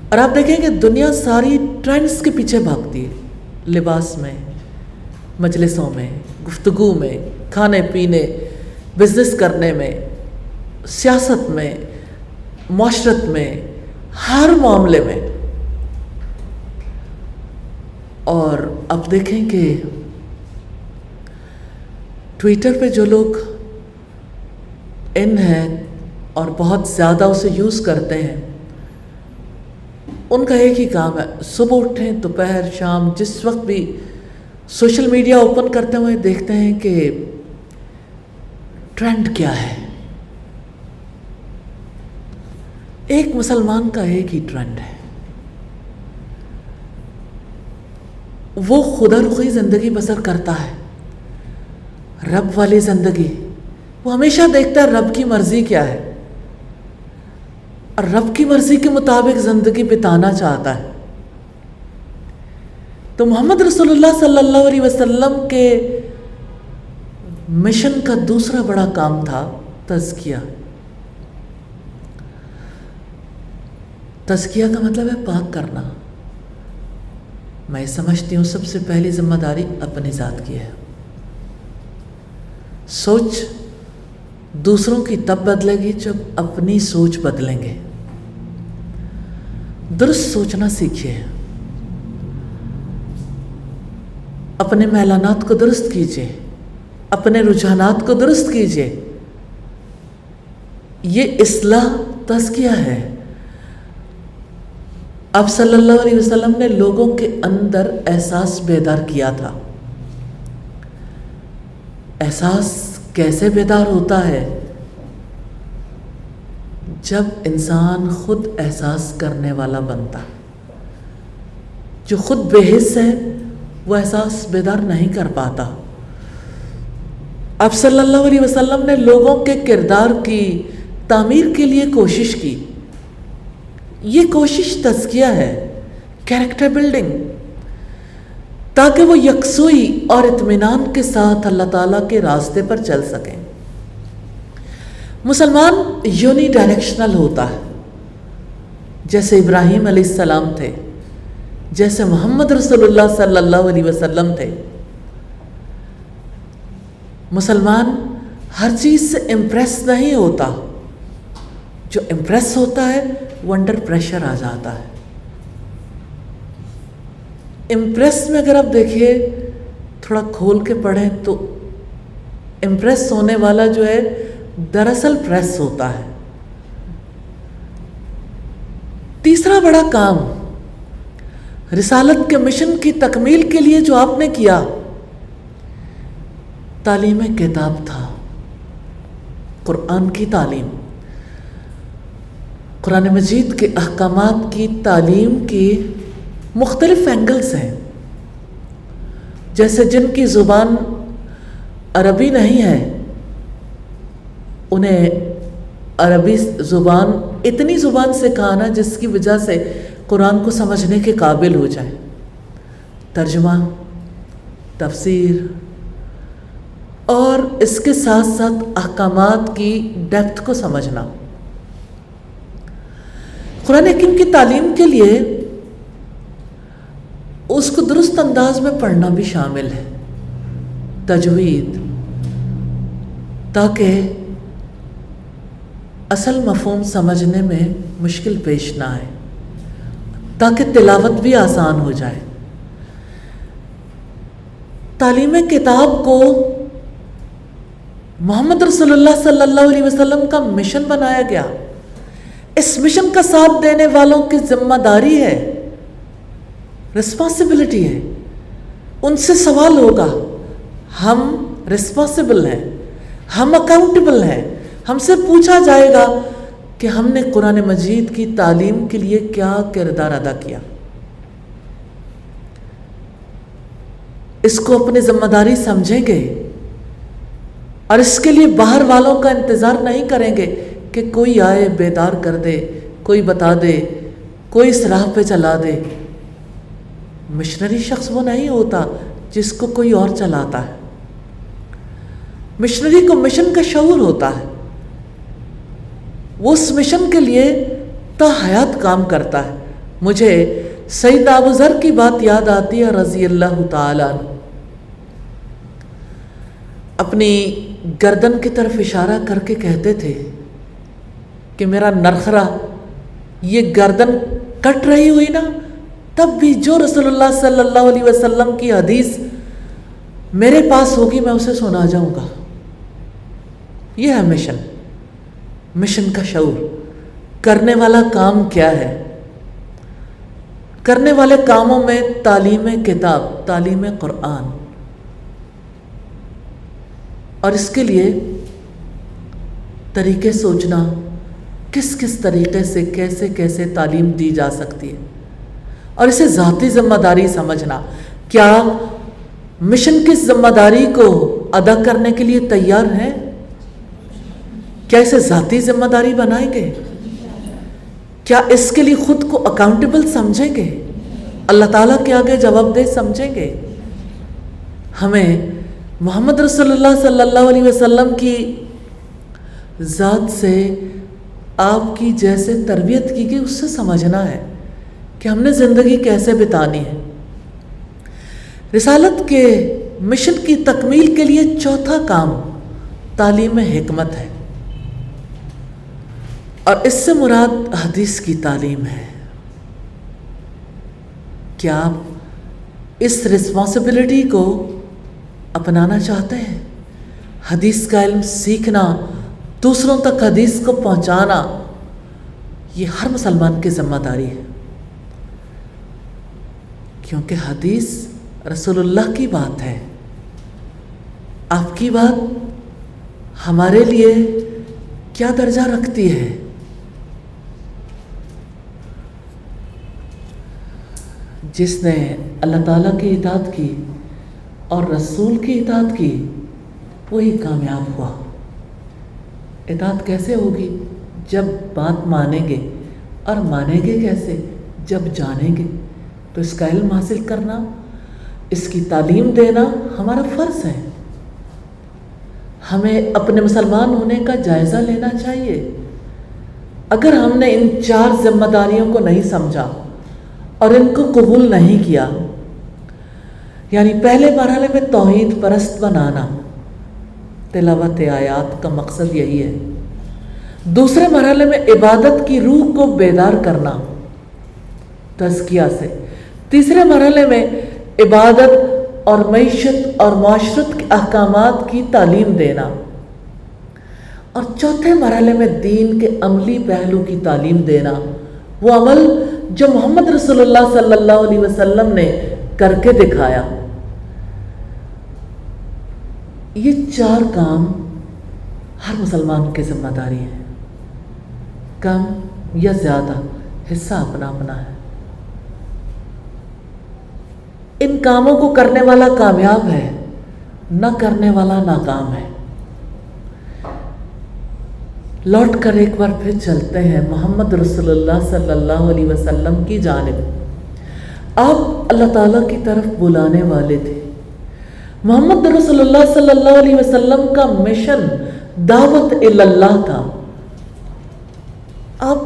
اور آپ دیکھیں کہ دنیا ساری ٹرینڈز کے پیچھے بھاگتی ہے، لباس میں، مجلسوں میں، گفتگو میں، کھانے پینے، بزنس کرنے میں، سیاست میں، معاشرت میں، ہر معاملے میں۔ اور اب دیکھیں کہ ٹویٹر پہ جو لوگ ان ہیں اور بہت زیادہ اسے یوز کرتے ہیں، ان کا ایک ہی کام ہے، صبح اٹھیں، دوپہر، شام، جس وقت بھی سوشل میڈیا اوپن کرتے ہوئے دیکھتے ہیں کہ ٹرینڈ کیا ہے۔ ایک مسلمان کا ایک ہی ٹرینڈ ہے، وہ خدا رخی زندگی بسر کرتا ہے، رب والی زندگی۔ وہ ہمیشہ دیکھتا ہے رب کی مرضی کیا ہے، اور رب کی مرضی کے مطابق زندگی بتانا چاہتا ہے۔ تو محمد رسول اللہ صلی اللہ علیہ وسلم کے مشن کا دوسرا بڑا کام تھا تزکیہ۔ تزکیہ کا مطلب ہے پاک کرنا۔ میں سمجھتی ہوں سب سے پہلی ذمہ داری اپنی ذات کی ہے۔ سوچ دوسروں کی تب بدلے گی جب اپنی سوچ بدلیں گے۔ درست سوچنا سیکھیے، اپنے میلانات کو درست کیجیے، اپنے رجحانات کو درست کیجیے۔ یہ اصلاح تزکیہ ہے۔ اب صلی اللہ علیہ وسلم نے لوگوں کے اندر احساس بیدار کیا تھا۔ احساس کیسے بیدار ہوتا ہے؟ جب انسان خود احساس کرنے والا بنتا۔ جو خود بے حس ہے وہ احساس بیدار نہیں کر پاتا۔ اب صلی اللہ علیہ وسلم نے لوگوں کے کردار کی تعمیر کے لیے کوشش کی۔ یہ کوشش تزکیہ ہے، کیریکٹر بلڈنگ، تاکہ وہ یکسوئی اور اطمینان کے ساتھ اللہ تعالیٰ کے راستے پر چل سکیں۔ مسلمان یونی ڈائریکشنل ہوتا ہے، جیسے ابراہیم علیہ السلام تھے، جیسے محمد رسول اللہ صلی اللہ علیہ وسلم تھے۔ مسلمان ہر چیز سے امپریس نہیں ہوتا، جو امپریس ہوتا ہے وہ انڈر پریشر آ جاتا ہے۔ امپریس میں اگر آپ دیکھیے، تھوڑا کھول کے پڑھیں تو امپریس ہونے والا جو ہے دراصل پریس ہوتا ہے۔ تیسرا بڑا کام رسالت کے مشن کی تکمیل کے لیے جو آپ نے کیا، تعلیم کتاب تھا، قرآن کی تعلیم۔ قرآن مجید کے احکامات کی تعلیم کی مختلف اینگلز ہیں. جیسے جن کی زبان عربی نہیں ہے انہیں عربی زبان اتنی زبان سکھانا جس کی وجہ سے قرآن کو سمجھنے کے قابل ہو جائے. ترجمہ، تفسیر اور اس کے ساتھ ساتھ احکامات کی ڈیپتھ کو سمجھنا. قرآن حکیم کی تعلیم کے لیے اس کو درست انداز میں پڑھنا بھی شامل ہے. تجوید، تاکہ اصل مفہوم سمجھنے میں مشکل پیش نہ آئے، تاکہ تلاوت بھی آسان ہو جائے. تعلیم کتاب کو محمد رسول اللہ صلی اللہ علیہ وسلم کا مشن بنایا گیا. اس مشن کا ساتھ دینے والوں کی ذمہ داری ہے، رسپانسبلٹی ہے. ان سے سوال ہوگا. ہم رسپانسبل ہیں، ہم اکاؤنٹیبل ہیں. ہم سے پوچھا جائے گا کہ ہم نے قرآن مجید کی تعلیم کے لیے کیا کردار ادا کیا. اس کو اپنی ذمہ داری سمجھیں گے اور اس کے لیے باہر والوں کا انتظار نہیں کریں گے کہ کوئی آئے بیدار کر دے، کوئی بتا دے، کوئی اس راہ پہ چلا دے. مشنری شخص وہ نہیں ہوتا جس کو کوئی اور چلاتا ہے. مشنری کو مشن کا شعور ہوتا ہے. وہ اس مشن کے لیے تا حیات کام کرتا ہے. مجھے سیدنا ابو ذر کی بات یاد آتی ہے رضی اللہ تعالیٰ عنہ. اپنی گردن کی طرف اشارہ کر کے کہتے تھے کہ میرا نرخرا یہ گردن کٹ رہی ہوئی نا، تب بھی جو رسول اللہ صلی اللہ علیہ وسلم کی حدیث میرے پاس ہوگی میں اسے سنا جاؤں گا. یہ ہے مشن، مشن کا شعور. کرنے والا کام کیا ہے؟ کرنے والے کاموں میں تعلیم کتاب، تعلیم قرآن، اور اس کے لیے طریقے سوچنا، کس کس طریقے سے کیسے کیسے تعلیم دی جا سکتی ہے، اور اسے ذاتی ذمہ داری سمجھنا. کیا مشن کی ذمہ داری کو ادا کرنے کے لیے تیار ہیں؟ کیا اسے ذاتی ذمہ داری بنائیں گے؟ کیا اس کے لیے خود کو اکاؤنٹیبل سمجھیں گے؟ اللہ تعالیٰ کے آگے جواب دہ سمجھیں گے؟ ہمیں محمد رسول اللہ صلی اللہ علیہ وسلم کی ذات سے آپ کی جیسے تربیت کی گئی اس سے سمجھنا ہے کہ ہم نے زندگی کیسے بتانی ہے. رسالت کے مشن کی تکمیل کے لیے چوتھا کام تعلیم حکمت ہے، اور اس سے مراد حدیث کی تعلیم ہے. کیا آپ اس رسپانسبلٹی کو اپنانا چاہتے ہیں؟ حدیث کا علم سیکھنا، دوسروں تک حدیث کو پہنچانا، یہ ہر مسلمان کی ذمہ داری ہے. کیونکہ حدیث رسول اللہ کی بات ہے. آپ کی بات ہمارے لیے کیا درجہ رکھتی ہے؟ جس نے اللہ تعالیٰ کی اطاعت کی اور رسول کی اطاعت کی وہی کامیاب ہوا. اطاعت کیسے ہوگی؟ جب بات مانیں گے، اور مانیں گے کیسے؟ جب جانیں گے. تو اس کا علم حاصل کرنا، اس کی تعلیم دینا ہمارا فرض ہے. ہمیں اپنے مسلمان ہونے کا جائزہ لینا چاہیے. اگر ہم نے ان 4 ذمہ داریوں کو نہیں سمجھا اور ان کو قبول نہیں کیا، یعنی پہلے مرحلے میں توحید پرست بنانا، تلاوت آیات کا مقصد یہی ہے. دوسرے مرحلے میں عبادت کی روح کو بیدار کرنا تزکیہ سے. تیسرے مرحلے میں عبادت اور معیشت اور معاشرت کے احکامات کی تعلیم دینا. اور چوتھے مرحلے میں دین کے عملی پہلو کی تعلیم دینا، وہ عمل جو محمد رسول اللہ صلی اللہ علیہ وسلم نے کر کے دکھایا. یہ 4 کام ہر مسلمان کی ذمہ داری ہے. کم یا زیادہ، حصہ اپنا اپنا ہے۔ ان کاموں کو کرنے والا کامیاب ہے، نہ کرنے والا ناکام ہے۔ لوٹ کر ایک بار پھر چلتے ہیں محمد رسول اللہ صلی اللہ علیہ وسلم کی جانب۔ آپ اللہ تعالیٰ کی طرف بلانے والے تھے۔ محمد رسول اللہ صلی اللہ علیہ وسلم کا مشن دعوت اللہ تھا۔ آپ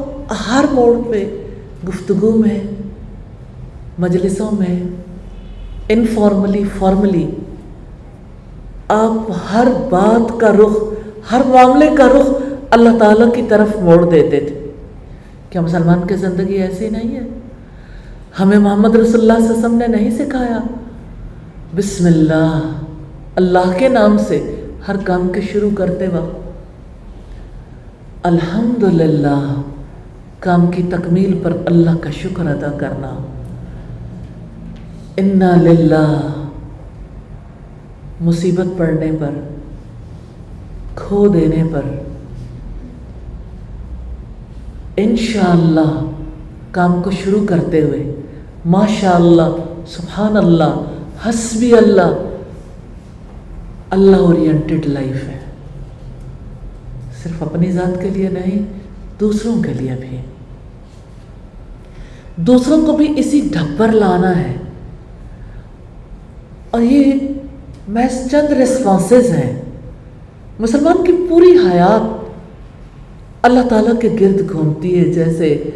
ہر موڑ پہ گفتگو میں، مجلسوں میں، انفارملی فارملی، آپ ہر بات کا رخ، ہر معاملے کا رخ اللہ تعالیٰ کی طرف موڑ دیتے تھے۔ کیا مسلمان کی زندگی ایسی نہیں ہے؟ ہمیں محمد رسول اللہ صلی اللہ علیہ وسلم نے نہیں سکھایا بسم اللہ، اللہ کے نام سے ہر کام کے شروع کرتے وقت الحمدللہ، کام کی تکمیل پر اللہ کا شکر ادا کرنا، انا للہ، مصیبت پڑنے پر، کھو دینے پر انشاءاللہ کام کو شروع کرتے ہوئے ماشاءاللہ، سبحان اللہ، حسبی اللہ، اللہ اورینٹڈ لائف ہے۔ صرف اپنی ذات کے لیے نہیں، دوسروں کے لیے بھی، دوسروں کو بھی اسی ڈھب پر لانا ہے۔ اور یہ محض چند ریسپانسز ہیں۔ مسلمان کی پوری حیات اللہ تعالیٰ کے گرد گھومتی ہے۔ جیسے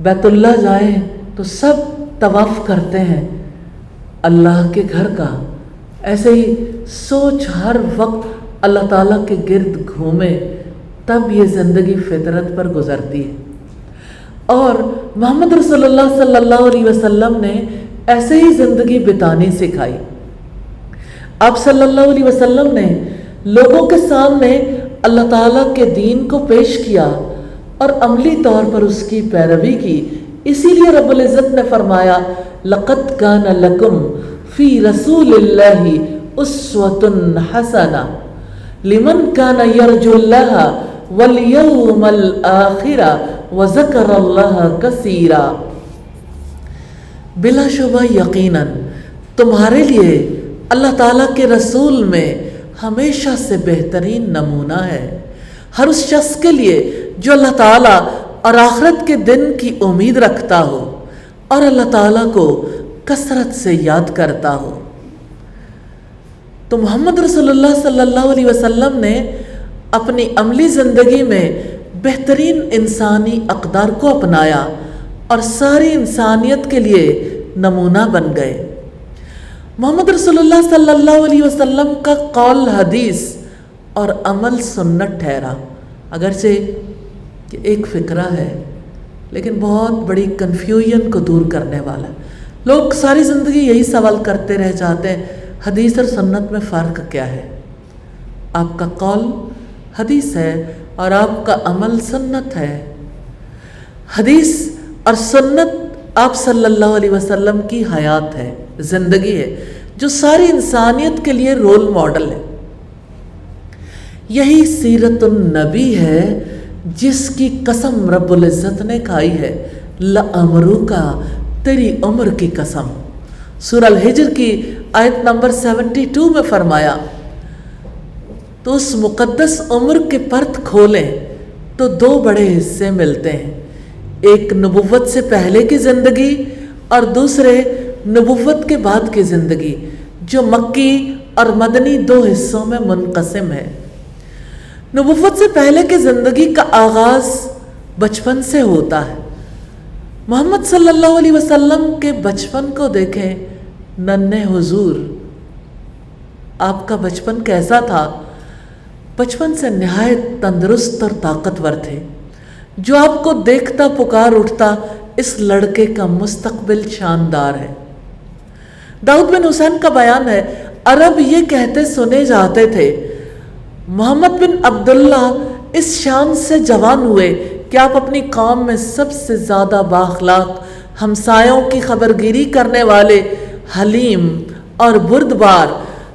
بیت اللہ جائیں تو سب طواف کرتے ہیں اللہ کے گھر کا، ایسے ہی سوچ ہر وقت اللہ تعالیٰ کے گرد گھومے، تب یہ زندگی فطرت پر گزرتی ہے۔ اور محمد رسول اللہ صلی اللہ علیہ وسلم نے ایسے ہی زندگی بتانی سکھائی۔ آپ صلی اللہ علیہ وسلم نے لوگوں کے سامنے اللہ تعالیٰ کے دین کو پیش کیا اور عملی طور پر اس کی پیروی کی۔ اسی لیے رب العزت نے فرمایا لَقَدْ كَانَ لَكُمْ فِي رَسُولِ اللَّهِ أُسْوَةٌ حَسَنَةٌ لِمَنْ كَانَ يَرْجُو اللَّهَ وَالْيَوْمَ الْآخِرَ وَذَكَرَ اللَّهَ كَثِيرًا۔ بلا شبہ یقیناً تمہارے لیے اللہ تعالیٰ کے رسول میں ہمیشہ سے بہترین نمونہ ہے، ہر اس شخص کے لیے جو اللہ تعالیٰ اور آخرت کے دن کی امید رکھتا ہو اور اللہ تعالیٰ کو کثرت سے یاد کرتا ہو۔ تو محمد رسول اللہ صلی اللہ علیہ وسلم نے اپنی عملی زندگی میں بہترین انسانی اقدار کو اپنایا اور ساری انسانیت کے لیے نمونہ بن گئے۔ محمد رسول اللہ صلی اللہ علیہ وسلم کا قول حدیث اور عمل سنت ٹھہرا، اگرچہ کہ ایک فقرہ ہے لیکن بہت بڑی کنفیوژن کو دور کرنے والا۔ لوگ ساری زندگی یہی سوال کرتے رہ جاتے ہیں حدیث اور سنت میں فرق کیا ہے؟ آپ کا قول حدیث ہے اور آپ کا عمل سنت ہے۔ حدیث اور سنت آپ صلی اللہ علیہ وسلم کی حیات ہے، زندگی ہے، جو ساری انسانیت کے لیے رول ماڈل ہے۔ یہی سیرت النبی ہے جس کی قسم رب العزت نے کھائی ہے، لَأَمْرُكَ، تیری عمر کی قسم۔ سورہ الحجر کی آیت نمبر 72 میں فرمایا تو اس مقدس عمر کے پرت کھولیں تو دو بڑے حصے ملتے ہیں، ایک نبوت سے پہلے کی زندگی اور دوسرے نبوت کے بعد کی زندگی، جو مکی اور مدنی دو حصوں میں منقسم ہے۔ نبوت سے پہلے کی زندگی کا آغاز بچپن سے ہوتا ہے۔ محمد صلی اللہ علیہ وسلم کے بچپن کو دیکھیں، ننھے حضور، آپ کا بچپن کیسا تھا؟ بچپن سے نہایت تندرست اور طاقتور تھے، جو آپ کو دیکھتا پکار اٹھتا اس لڑکے کا مستقبل شاندار ہے۔ داؤد بن حسین کا بیان ہے، عرب یہ کہتے سنے جاتے تھے محمد بن عبداللہ اس شان سے جوان ہوئے کہ آپ اپنی قوم میں سب سے زیادہ بااخلاق، ہمسایوں کی خبرگیری کرنے والے، حلیم اور بردبار،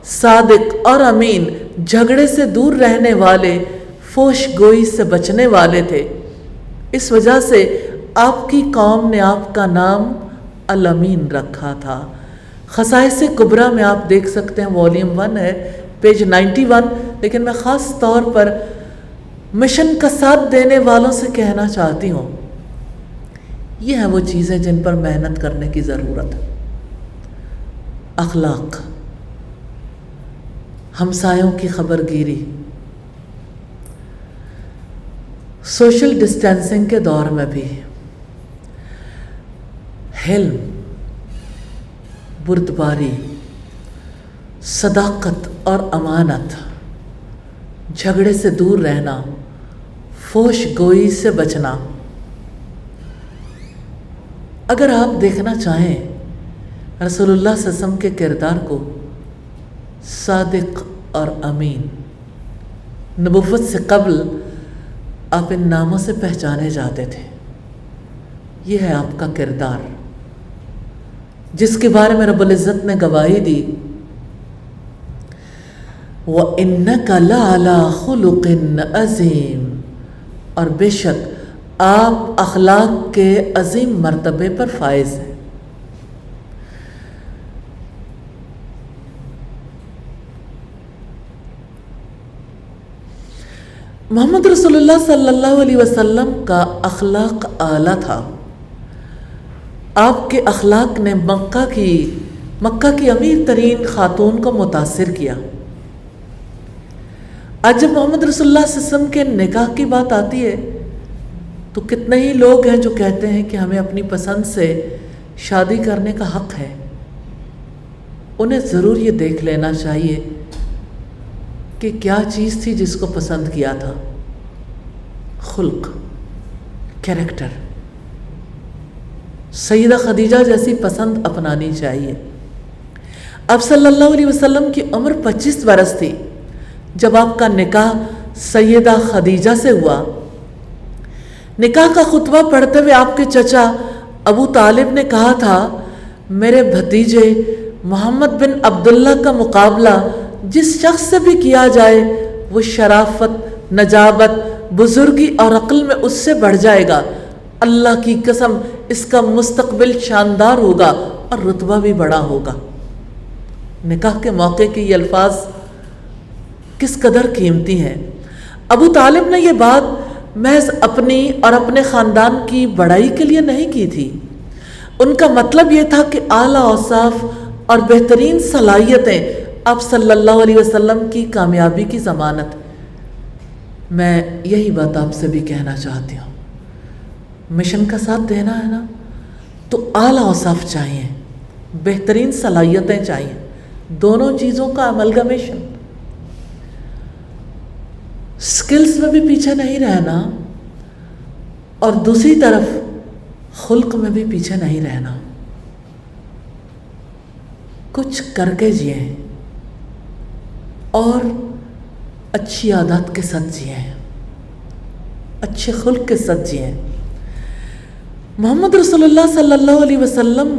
صادق اور امین، جھگڑے سے دور رہنے والے، فوش گوئی سے بچنے والے تھے۔ اس وجہ سے آپ کی قوم نے آپ کا نام الامین رکھا تھا۔ خصائص کبریٰ میں آپ دیکھ سکتے ہیں، والیوم 1 ہے، پیج 91، لیکن میں خاص طور پر مشن کا ساتھ دینے والوں سے کہنا چاہتی ہوں، یہ ہیں وہ چیزیں جن پر محنت کرنے کی ضرورت ہے۔ اخلاق، ہمسایوں کی خبر گیری، سوشل ڈسٹینسنگ کے دور میں بھی حلم، بردباری، صداقت اور امانت، جھگڑے سے دور رہنا، فحش گوئی سے بچنا۔ اگر آپ دیکھنا چاہیں رسول اللہ صلی اللہ علیہ وسلم کے کردار کو، صادق اور امین، نبوت سے قبل آپ ان ناموں سے پہچانے جاتے تھے۔ یہ ہے آپ کا کردار جس کے بارے میں رب العزت نے گواہی دی، وَإِنَّكَ لَعَلَىٰ خُلُقٍ عَظِيمٍ، اور بے شک آپ اخلاق کے عظیم مرتبے پر فائز ہیں۔ محمد رسول اللہ صلی اللہ علیہ وسلم کا اخلاق اعلیٰ تھا۔ آپ کے اخلاق نے مکہ کی امیر ترین خاتون کو متاثر کیا۔ آج جب محمد رسول اللہ صلی اللہ علیہ وسلم کے نکاح کی بات آتی ہے تو کتنے ہی لوگ ہیں جو کہتے ہیں کہ ہمیں اپنی پسند سے شادی کرنے کا حق ہے۔ انہیں ضرور یہ دیکھ لینا چاہیے کہ کیا چیز تھی جس کو پسند کیا تھا۔ خلق، کیریکٹر، سیدہ خدیجہ جیسی پسند اپنانی چاہیے۔ اب صلی اللہ علیہ وسلم کی عمر 25 برس تھی جب آپ کا نکاح سیدہ خدیجہ سے ہوا۔ نکاح کا خطبہ پڑھتے ہوئے آپ کے چچا ابو طالب نے کہا تھا، میرے بھتیجے محمد بن عبداللہ کا مقابلہ جس شخص سے بھی کیا جائے وہ شرافت، نجابت، بزرگی اور عقل میں اس سے بڑھ جائے گا۔ اللہ کی قسم اس کا مستقبل شاندار ہوگا اور رتبہ بھی بڑا ہوگا۔ نکاح کے موقع کے یہ الفاظ کس قدر قیمتی ہیں۔ ابو طالب نے یہ بات محض اپنی اور اپنے خاندان کی بڑائی کے لیے نہیں کی تھی۔ ان کا مطلب یہ تھا کہ اعلیٰ اوصاف اور بہترین صلاحیتیں آپ صلی اللہ علیہ وسلم کی کامیابی کی ضمانت۔ میں یہی بات آپ سے بھی کہنا چاہتی ہوں، مشن کا ساتھ دینا ہے نا تو اعلیٰ اوصاف چاہیے، بہترین صلاحیتیں چاہیے، دونوں چیزوں کا املگمیشن۔ سکلز میں بھی پیچھے نہیں رہنا اور دوسری طرف خلق میں بھی پیچھے نہیں رہنا، کچھ کر کے جئیں اور اچھی عادات کے ساتھ جئیں، اچھے خلق کے ساتھ جئیں۔ محمد رسول اللہ صلی اللہ علیہ وسلم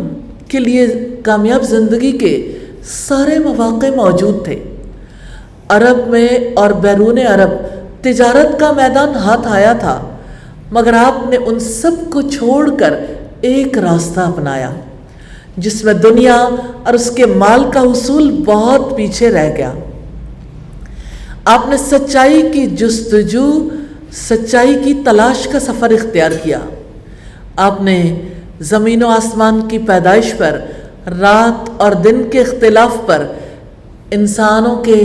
کے لیے کامیاب زندگی کے سارے مواقع موجود تھے۔ عرب میں اور بیرون عرب تجارت کا میدان ہاتھ آیا تھا، مگر آپ نے ان سب کو چھوڑ کر ایک راستہ اپنایا جس میں دنیا اور اس کے مال کا حصول بہت پیچھے رہ گیا۔ آپ نے سچائی کی جستجو، سچائی کی تلاش کا سفر اختیار کیا۔ آپ نے زمین و آسمان کی پیدائش پر، رات اور دن کے اختلاف پر، انسانوں کے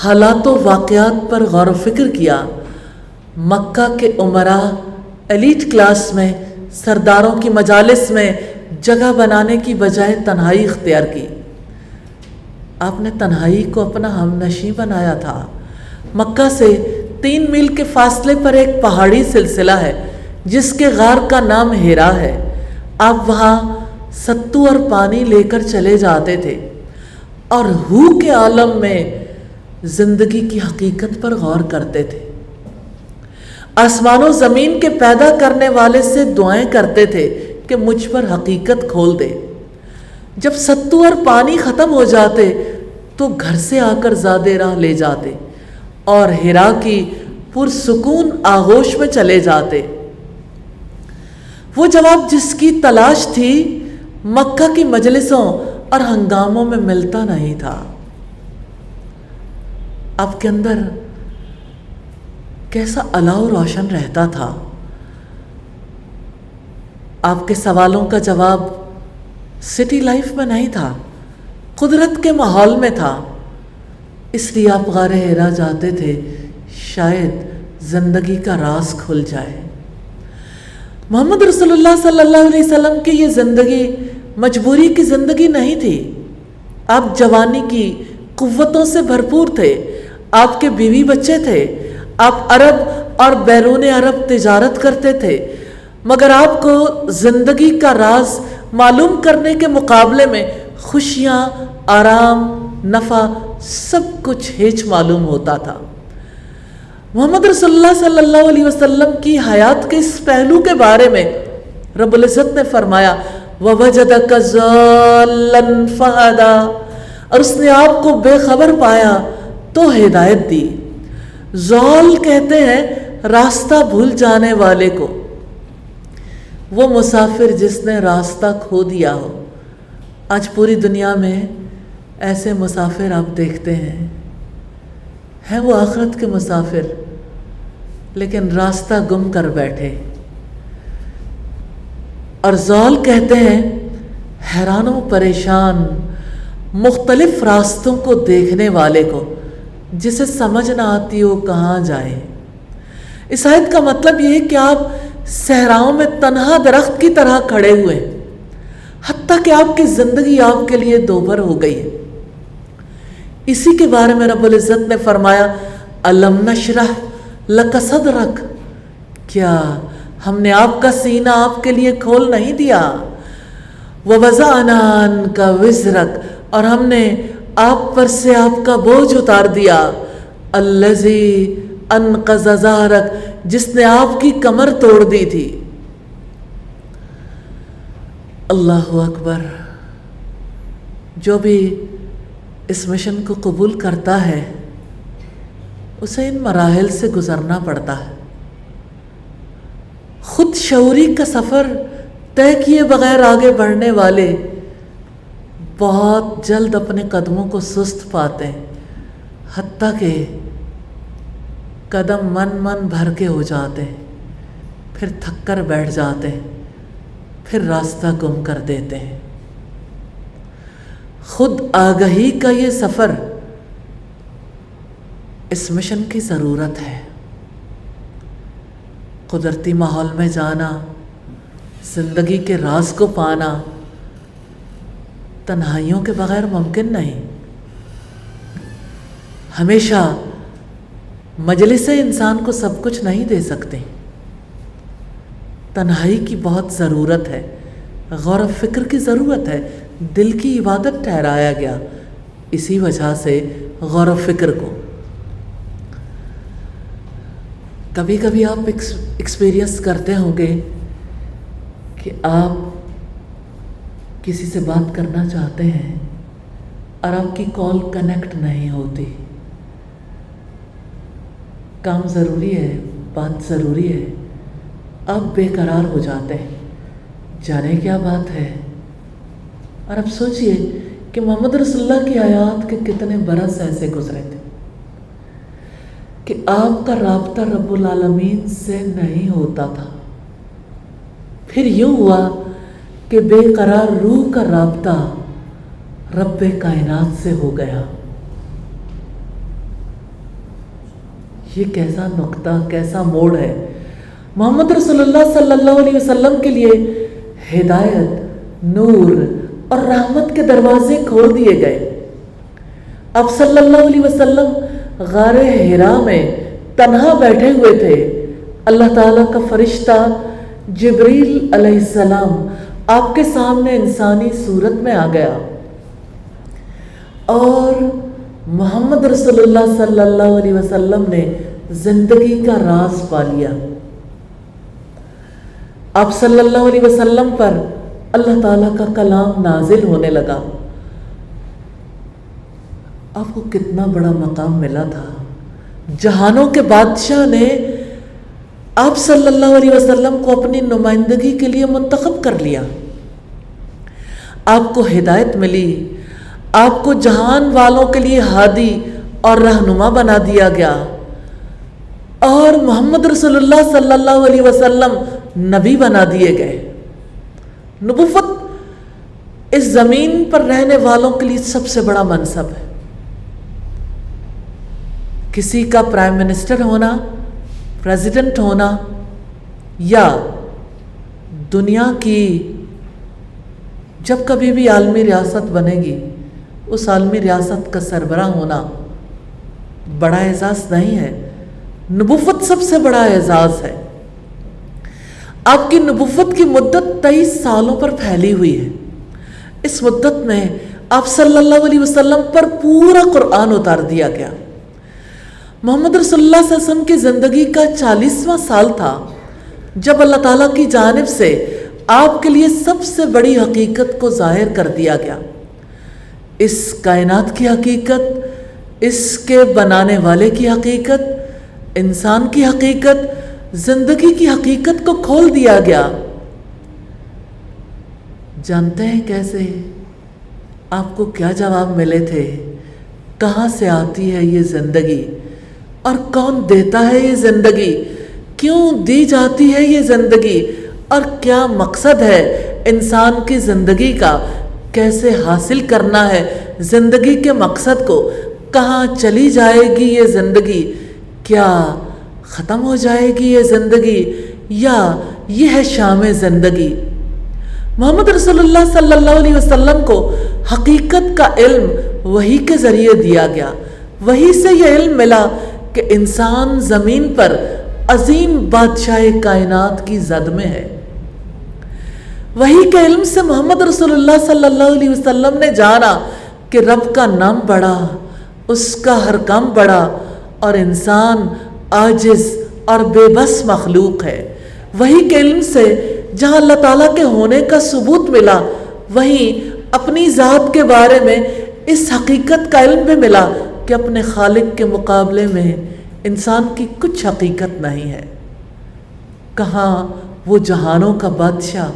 حالات و واقعات پر غور و فکر کیا۔ مکہ کے امراء ایلیٹ کلاس میں، سرداروں کی مجالس میں جگہ بنانے کی بجائے تنہائی اختیار کی۔ آپ نے تنہائی کو اپنا ہمنشیں بنایا تھا۔ مکہ سے 3 میل کے فاصلے پر ایک پہاڑی سلسلہ ہے جس کے غار کا نام ہیرا ہے۔ آپ وہاں ستو اور پانی لے کر چلے جاتے تھے اور ہو کے عالم میں زندگی کی حقیقت پر غور کرتے تھے۔ آسمان و زمین کے پیدا کرنے والے سے دعائیں کرتے تھے کہ مجھ پر حقیقت کھول دے۔ جب ستو اور پانی ختم ہو جاتے تو گھر سے آ کر زاد راہ لے جاتے اور ہیرا کی پرسکون آغوش میں چلے جاتے۔ وہ جواب جس کی تلاش تھی مکہ کی مجلسوں اور ہنگاموں میں ملتا نہیں تھا۔ آپ کے اندر کیسا الاؤ روشن رہتا تھا۔ آپ کے سوالوں کا جواب سٹی لائف میں نہیں تھا، قدرت کے ماحول میں تھا۔ اس لیے آپ غار حرا جاتے تھے، شاید زندگی کا راز کھل جائے۔ محمد رسول اللہ صلی اللہ علیہ وسلم کی یہ زندگی مجبوری کی زندگی نہیں تھی۔ آپ جوانی کی قوتوں سے بھرپور تھے، آپ کے بیوی بچے تھے، آپ عرب اور بیرون عرب تجارت کرتے تھے، مگر آپ کو زندگی کا راز معلوم کرنے کے مقابلے میں خوشیاں، آرام، نفع سب کچھ ہیچ معلوم ہوتا تھا۔ محمد رسول اللہ صلی اللہ علیہ وسلم کی حیات کے اس پہلو کے بارے میں رب العزت نے فرمایا وَوَجَدَكَ ضَالًّا فَهَدَىٰ، اور اس نے آپ کو بے خبر پایا تو ہدایت دی۔ ضال کہتے ہیں راستہ بھول جانے والے کو، وہ مسافر جس نے راستہ کھو دیا ہو۔ آج پوری دنیا میں ایسے مسافر آپ دیکھتے ہیں وہ آخرت کے مسافر، لیکن راستہ گم کر بیٹھے۔ اور ضال کہتے ہیں حیران و پریشان، مختلف راستوں کو دیکھنے والے کو، جسے سمجھ نہ آتی ہو کہاں جائے۔ اس آیت کا مطلب یہ ہے کہ آپ صحراؤں میں تنہا درخت کی طرح کھڑے ہوئے، حتیٰ کہ آپ کی زندگی آپ کے لیے دوبھر ہو گئی ہے۔ اسی کے بارے میں رب العزت نے فرمایا الم نشرح لک صدرک، کیا ہم نے آپ کا سینہ آپ کے لیے کھول نہیں دیا؟ ووضعنا عنک وزرک، اور ہم نے آپ پر سے آپ کا بوجھ اتار دیا۔ الذی انقض ظہرک، جس نے آپ کی کمر توڑ دی تھی۔ اللہ اکبر۔ جو بھی اس مشن کو قبول کرتا ہے اسے ان مراحل سے گزرنا پڑتا ہے۔ خود شعوری کا سفر طے کیے بغیر آگے بڑھنے والے بہت جلد اپنے قدموں کو سست پاتے ہیں، حتیٰ کہ قدم من بھر کے ہو جاتے ہیں، پھر تھک کر بیٹھ جاتے ہیں، پھر راستہ گم کر دیتے ہیں۔ خود آگہی کا یہ سفر اس مشن کی ضرورت ہے۔ قدرتی ماحول میں جانا، زندگی کے راز کو پانا تنہائیوں کے بغیر ممکن نہیں۔ ہمیشہ مجلسیں انسان کو سب کچھ نہیں دے سکتے، تنہائی کی بہت ضرورت ہے، غور و فکر کی ضرورت ہے، دل کی عبادت ٹھہرایا گیا اسی وجہ سے غور و فکر کو۔ کبھی کبھی آپ ایکسپیرینس کرتے ہوں گے کہ آپ کسی سے بات کرنا چاہتے ہیں اور آپ کی کال کنیکٹ نہیں ہوتی۔ کام ضروری ہے، بات ضروری ہے، آپ بے قرار ہو جاتے ہیں، جانے کیا بات ہے۔ اور اب سوچئے کہ محمد رسول اللہ کی حیات کے کتنے برس ایسے گزرے تھے کہ آپ کا رابطہ رب العالمین سے نہیں ہوتا تھا، پھر یوں ہوا کہ بے قرار روح کا رابطہ رب کائنات سے ہو گیا۔ یہ کیسا نقطہ، کیسا موڑ ہے۔ محمد رسول اللہ صلی اللہ علیہ وسلم کے لیے ہدایت، نور اور رحمت کے دروازے کھول دیے گئے۔ آپ صلی اللہ علیہ وسلم غار حرا میں تنہا بیٹھے ہوئے تھے، اللہ تعالیٰ کا فرشتہ جبریل علیہ السلام آپ کے سامنے انسانی صورت میں آ گیا اور محمد رسول اللہ صلی اللہ علیہ وسلم نے زندگی کا راز پا لیا۔ آپ صلی اللہ علیہ وسلم پر اللہ تعالیٰ کا کلام نازل ہونے لگا۔ آپ کو کتنا بڑا مقام ملا تھا۔ جہانوں کے بادشاہ نے آپ صلی اللہ علیہ وسلم کو اپنی نمائندگی کے لیے منتخب کر لیا، آپ کو ہدایت ملی، آپ کو جہان والوں کے لیے ہادی اور رہنما بنا دیا گیا، اور محمد رسول اللہ صلی اللہ علیہ وسلم نبی بنا دیے گئے۔ نبوت اس زمین پر رہنے والوں کے لیے سب سے بڑا منصب ہے۔ کسی کا پرائم منسٹر ہونا، پریزیڈنٹ ہونا، یا دنیا کی جب کبھی بھی عالمی ریاست بنے گی اس عالمی ریاست کا سربراہ ہونا بڑا اعزاز نہیں ہے، نبوت سب سے بڑا اعزاز ہے۔ آپ کی نبوت کی مدت 23 سالوں پر پھیلی ہوئی ہے۔ اس مدت میں آپ صلی اللہ علیہ وسلم پر پورا قرآن اتار دیا گیا۔ محمد رسول اللہ صلی اللہ علیہ وسلم کی زندگی کا 40واں سال تھا جب اللہ تعالیٰ کی جانب سے آپ کے لیے سب سے بڑی حقیقت کو ظاہر کر دیا گیا۔ اس کائنات کی حقیقت، اس کے بنانے والے کی حقیقت، انسان کی حقیقت، زندگی کی حقیقت کو کھول دیا گیا۔ جانتے ہیں کیسے؟ آپ کو کیا جواب ملے تھے؟ کہاں سے آتی ہے یہ زندگی اور کون دیتا ہے یہ زندگی؟ کیوں دی جاتی ہے یہ زندگی اور کیا مقصد ہے انسان کی زندگی کا؟ کیسے حاصل کرنا ہے زندگی کے مقصد کو؟ کہاں چلی جائے گی یہ زندگی؟ کیا ختم ہو جائے گی یہ زندگی یا یہ ہے شام زندگی؟ محمد رسول اللہ صلی اللہ علیہ وسلم کو حقیقت کا علم وحی کے ذریعے دیا گیا۔ وحی سے یہ علم ملا کہ انسان زمین پر عظیم بادشاہ کائنات کی زد میں ہے۔ وحی کے علم سے محمد رسول اللہ صلی اللہ علیہ وسلم نے جانا کہ رب کا نام بڑا، اس کا ہر کام بڑا، اور انسان عاجز اور بے بس مخلوق ہے۔ وحی کے علم سے جہاں اللہ تعالیٰ کے ہونے کا ثبوت ملا، وہیں اپنی ذات کے بارے میں اس حقیقت کا علم بھی ملا کہ اپنے خالق کے مقابلے میں انسان کی کچھ حقیقت نہیں ہے۔ کہاں وہ جہانوں کا بادشاہ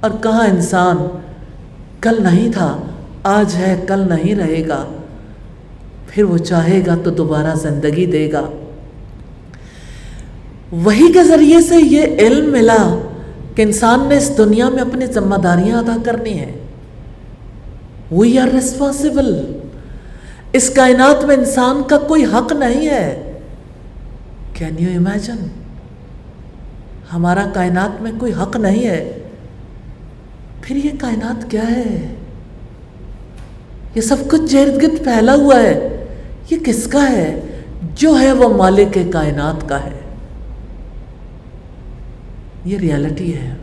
اور کہاں انسان؟ کل نہیں تھا، آج ہے، کل نہیں رہے گا، پھر وہ چاہے گا تو دوبارہ زندگی دے گا۔ وحی کے ذریعے سے یہ علم ملا کہ انسان نے اس دنیا میں اپنی ذمہ داریاں ادا کرنی ہیں۔ We are responsible۔ اس کائنات میں انسان کا کوئی حق نہیں ہے۔ Can you imagine؟ ہمارا کائنات میں کوئی حق نہیں ہے، پھر یہ کائنات کیا ہے؟ یہ سب کچھ ارد گرد پھیلا ہوا ہے، یہ کس کا ہے؟ جو ہے وہ مالک کائنات کا ہے۔ یہ ریالٹی ہے۔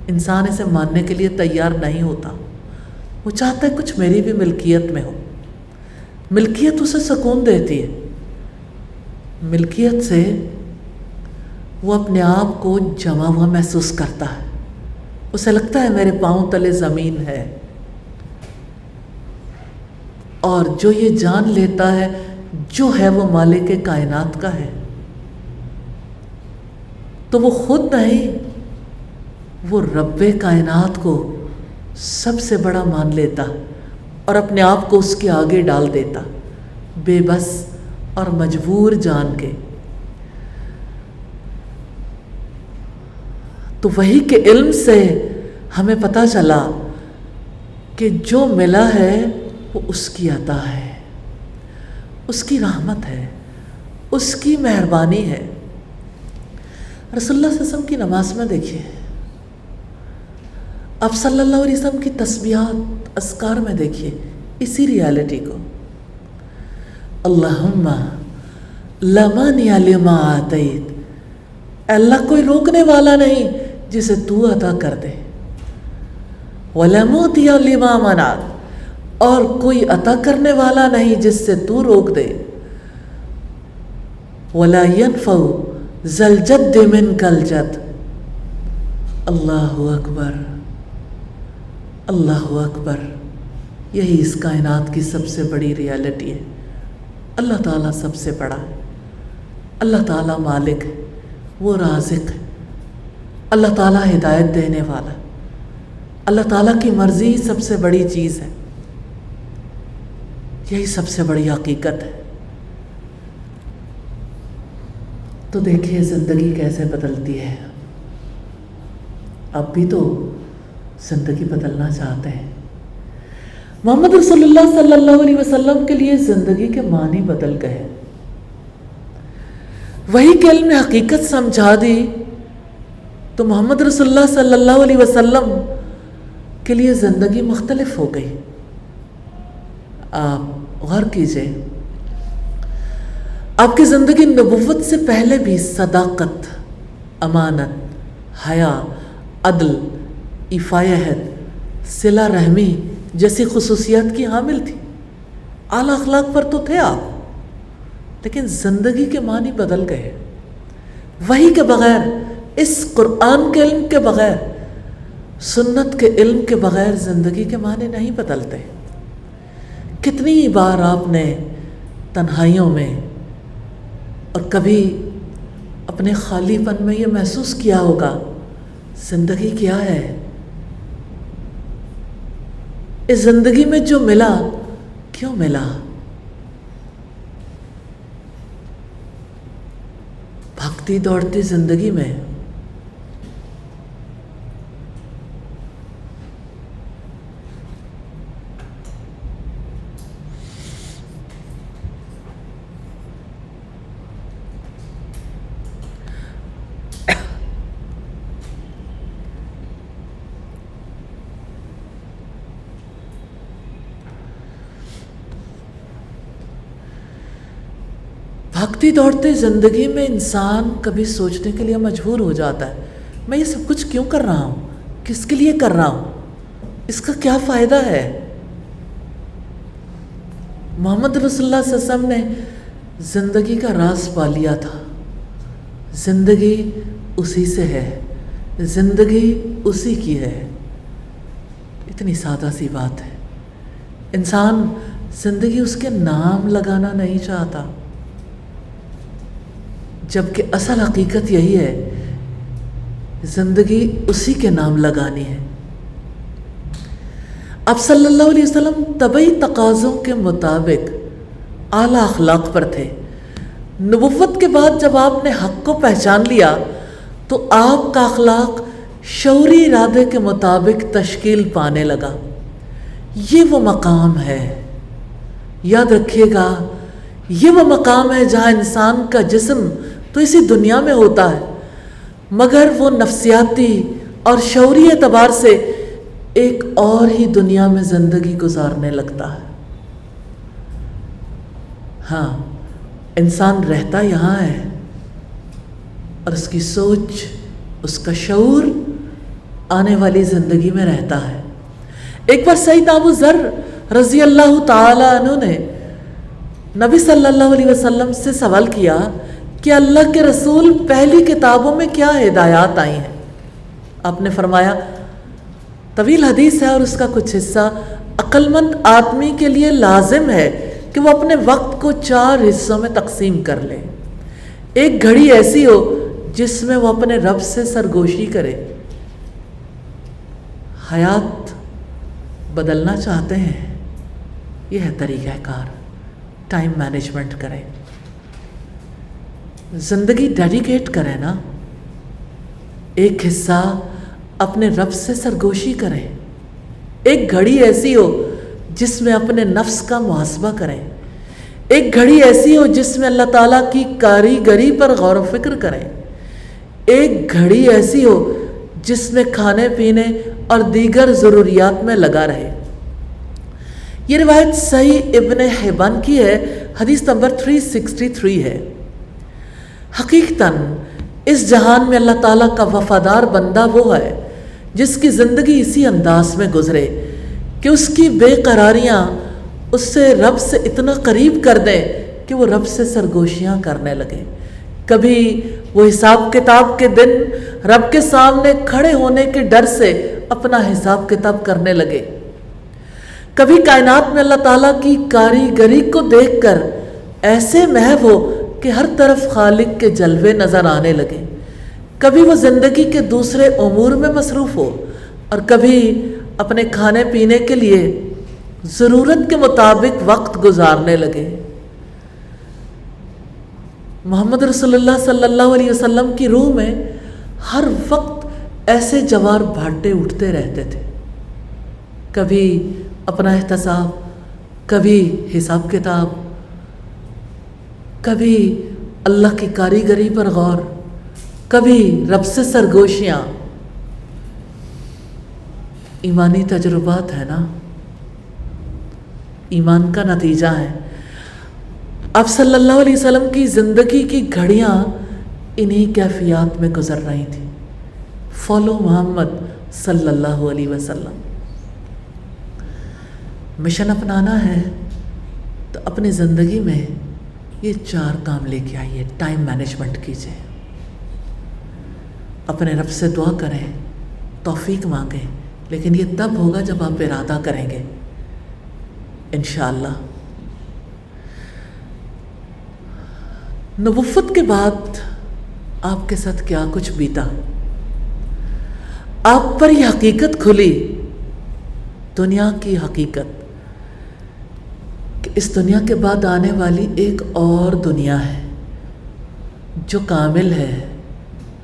انسان اسے ماننے کے لیے تیار نہیں ہوتا۔ وہ چاہتا ہے کچھ میری بھی ملکیت میں ہو۔ ملکیت اسے سکون دیتی ہے۔ ملکیت سے وہ اپنے آپ کو جمع ہوا محسوس کرتا ہے، اسے لگتا ہے میرے پاؤں تلے زمین ہے۔ اور جو یہ جان لیتا ہے جو ہے وہ مالک کائنات کا ہے، تو وہ خود نہیں، وہ رب کائنات کو سب سے بڑا مان لیتا اور اپنے آپ کو اس کے آگے ڈال دیتا، بے بس اور مجبور جان کے۔ تو وحی کے علم سے ہمیں پتہ چلا کہ جو ملا ہے وہ اس کی عطا ہے، اس کی رحمت ہے، اس کی مہربانی ہے۔ رسول اللہ صلی اللہ علیہ وسلم کی نماز میں دیکھیے، آپ صلی اللہ علیہ وسلم کی تسبیحات اذکار میں دیکھیے اسی ریالٹی کو۔ اللہم لا مانع لما آتیت، اللہ کوئی روکنے والا نہیں جسے تو عطا کر دے، ولا معطی لما منعت، اور کوئی عطا کرنے والا نہیں جس سے تو روک دے، ولا ينفع ذا الجد منک الجد۔ اللہ اکبر، اللہ اکبر۔ یہی اس کائنات کی سب سے بڑی ریالٹی ہے۔ اللہ تعالیٰ سب سے بڑا ہے، اللہ تعالیٰ مالک ہے، وہ رازق ہے، اللہ تعالیٰ ہدایت دینے والا، اللہ تعالیٰ کی مرضی سب سے بڑی چیز ہے، یہی سب سے بڑی حقیقت ہے۔ تو دیکھیے زندگی کیسے بدلتی ہے۔ اب بھی تو زندگی بدلنا چاہتے ہیں۔ محمد رسول اللہ صلی اللہ علیہ وسلم کے لیے زندگی کے معنی بدل گئے، وہی کہ علم حقیقت سمجھا دی تو محمد رسول اللہ صلی اللہ علیہ وسلم کے لیے زندگی مختلف ہو گئی۔ آپ غور کیجئے، آپ کی زندگی نبوت سے پہلے بھی صداقت، امانت، حیا، عدل، ایفائے عہد، صلہ رحمی جیسی خصوصیات کی حامل تھی۔ اعلیٰ اخلاق پر تو تھے آپ، لیکن زندگی کے معنی بدل گئے۔ وحی کے بغیر، اس قرآن کے علم کے بغیر، سنت کے علم کے بغیر زندگی کے معنی نہیں بدلتے۔ کتنی بار آپ نے تنہائیوں میں اور کبھی اپنے خالی پن میں یہ محسوس کیا ہوگا، زندگی کیا ہے؟ اس زندگی میں جو ملا کیوں ملا؟ بھاگتی دوڑتی زندگی میں بھاگتی دوڑتے زندگی میں انسان کبھی سوچنے کے لیے مجبور ہو جاتا ہے، میں یہ سب کچھ کیوں کر رہا ہوں؟ کس کے لیے کر رہا ہوں؟ اس کا کیا فائدہ ہے؟ محمد رسول اللہ صلی اللہ علیہ وسلم نے زندگی کا راز پا لیا تھا۔ زندگی اسی سے ہے، زندگی اسی کی ہے۔ اتنی سادہ سی بات ہے۔ انسان زندگی اس کے نام لگانا نہیں چاہتا، جبکہ اصل حقیقت یہی ہے، زندگی اسی کے نام لگانی ہے۔ آپ صلی اللہ علیہ وسلم طبعی تقاضوں کے مطابق اعلیٰ اخلاق پر تھے۔ نبوت کے بعد جب آپ نے حق کو پہچان لیا تو آپ کا اخلاق شعوری ارادے کے مطابق تشکیل پانے لگا۔ یہ وہ مقام ہے، یاد رکھیے گا، یہ وہ مقام ہے جہاں انسان کا جسم تو اسی دنیا میں ہوتا ہے، مگر وہ نفسیاتی اور شعوری اعتبار سے ایک اور ہی دنیا میں زندگی گزارنے لگتا ہے۔ ہاں، انسان رہتا یہاں ہے اور اس کی سوچ، اس کا شعور آنے والی زندگی میں رہتا ہے۔ ایک بار سیدنا ابو ذر رضی اللہ تعالی عنہ نے نبی صلی اللہ علیہ وسلم سے سوال کیا کہ اللہ کے رسول پہلی کتابوں میں کیا ہدایات آئی ہیں؟ آپ نے فرمایا، طویل حدیث ہے اور اس کا کچھ حصہ عقل مند آدمی کے لیے لازم ہے کہ وہ اپنے وقت کو 4 حصوں میں تقسیم کر لے۔ ایک گھڑی ایسی ہو جس میں وہ اپنے رب سے سرگوشی کرے۔ حیات بدلنا چاہتے ہیں، یہ ہے طریقہ کار، ٹائم مینجمنٹ کریں، زندگی ڈیڈیکیٹ کریں نا، ایک حصہ اپنے رب سے سرگوشی کریں۔ ایک گھڑی ایسی ہو جس میں اپنے نفس کا محاسبہ کریں، ایک گھڑی ایسی ہو جس میں اللہ تعالیٰ کی کاریگری پر غور و فکر کریں، ایک گھڑی ایسی ہو جس میں کھانے پینے اور دیگر ضروریات میں لگا رہے۔ یہ روایت صحیح ابن حبان کی ہے، حدیث نمبر 363 ہے۔ حقیقتاً اس جہان میں اللہ تعالیٰ کا وفادار بندہ وہ ہے جس کی زندگی اسی انداز میں گزرے کہ اس کی بے قراریاں اس سے رب سے اتنا قریب کر دیں کہ وہ رب سے سرگوشیاں کرنے لگے۔ کبھی وہ حساب کتاب کے دن رب کے سامنے کھڑے ہونے کے ڈر سے اپنا حساب کتاب کرنے لگے، کبھی کائنات میں اللہ تعالیٰ کی کاریگری کو دیکھ کر ایسے محو ہو کہ ہر طرف خالق کے جلوے نظر آنے لگے، کبھی وہ زندگی کے دوسرے امور میں مصروف ہو اور کبھی اپنے کھانے پینے کے لیے ضرورت کے مطابق وقت گزارنے لگے۔ محمد رسول اللہ صلی اللہ علیہ وسلم کی روح میں ہر وقت ایسے جوار بھاٹے اٹھتے رہتے تھے، کبھی اپنا احتساب، کبھی حساب کتاب، کبھی اللہ کی کاریگری پر غور، کبھی رب سے سرگوشیاں۔ ایمانی تجربات ہے نا، ایمان کا نتیجہ ہے۔ آپ صلی اللہ علیہ وسلم کی زندگی کی گھڑیاں انہی کیفیات میں گزر رہی تھیں۔ فالو محمد صلی اللہ علیہ وسلم۔ مشن اپنانا ہے تو اپنی زندگی میں یہ 4 کام لے کے آئیے۔ ٹائم مینجمنٹ کیجیے، اپنے رب سے دعا کریں، توفیق مانگیں، لیکن یہ تب ہوگا جب آپ ارادہ کریں گے انشاءاللہ۔ نبوت کے بعد آپ کے ساتھ کیا کچھ بیتا، آپ پر یہ حقیقت کھلی، دنیا کی حقیقت، کہ اس دنیا کے بعد آنے والی ایک اور دنیا ہے جو کامل ہے،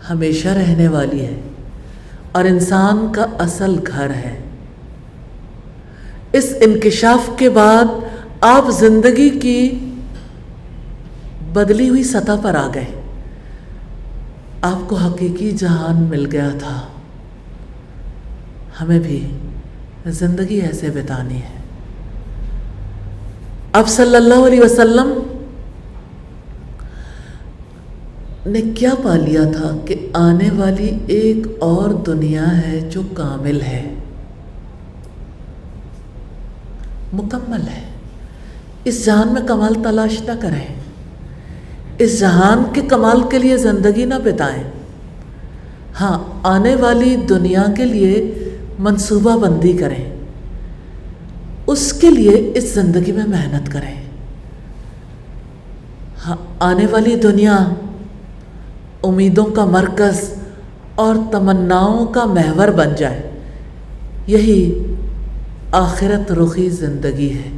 ہمیشہ رہنے والی ہے اور انسان کا اصل گھر ہے۔ اس انکشاف کے بعد آپ زندگی کی بدلی ہوئی سطح پر آ گئے، آپ کو حقیقی جہان مل گیا تھا۔ ہمیں بھی زندگی ایسے بتانی ہے۔ آپ صلی اللہ علیہ وسلم نے کیا پا لیا تھا کہ آنے والی ایک اور دنیا ہے جو کامل ہے، مکمل ہے۔ اس جہان میں کمال تلاش نہ کریں، اس جہان کے کمال کے لیے زندگی نہ بتائیں، ہاں آنے والی دنیا کے لیے منصوبہ بندی کریں، اس کے لیے اس زندگی میں محنت کریں۔ ہاں آنے والی دنیا امیدوں کا مرکز اور تمناؤں کا محور بن جائے، یہی آخرت رخی زندگی ہے،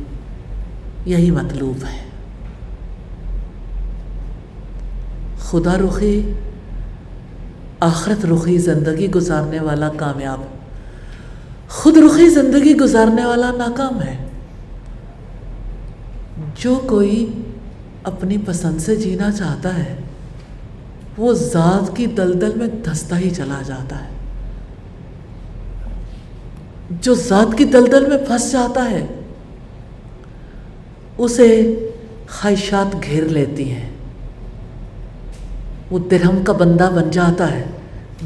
یہی مطلوب ہے۔ خدا رخی، آخرت رخی زندگی گزارنے والا کامیاب، خود رخی زندگی گزارنے والا ناکام ہے۔ جو کوئی اپنی پسند سے جینا چاہتا ہے وہ ذات کی دلدل میں دھستا ہی چلا جاتا ہے۔ جو ذات کی دلدل میں پھنس جاتا ہے اسے خواہشات گھیر لیتی ہیں، وہ درہم کا بندہ بن جاتا ہے،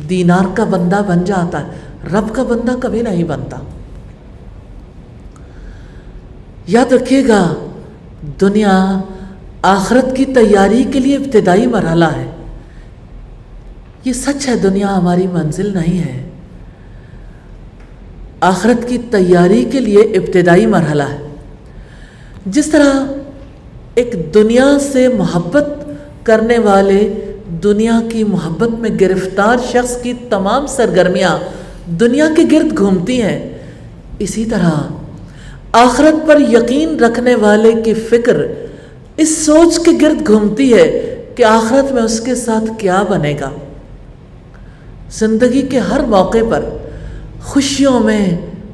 دینار کا بندہ بن جاتا ہے، رب کا بندہ کبھی نہیں بنتا۔ یاد رکھیے گا، دنیا آخرت کی تیاری کے لیے ابتدائی مرحلہ ہے۔ یہ سچ ہے، دنیا ہماری منزل نہیں ہے، آخرت کی تیاری کے لیے ابتدائی مرحلہ ہے۔ جس طرح ایک دنیا سے محبت کرنے والے دنیا کی محبت میں گرفتار شخص کی تمام سرگرمیاں دنیا کے گرد گھومتی ہیں، اسی طرح آخرت پر یقین رکھنے والے کی فکر اس سوچ کے گرد گھومتی ہے کہ آخرت میں اس کے ساتھ کیا بنے گا۔ زندگی کے ہر موقع پر، خوشیوں میں،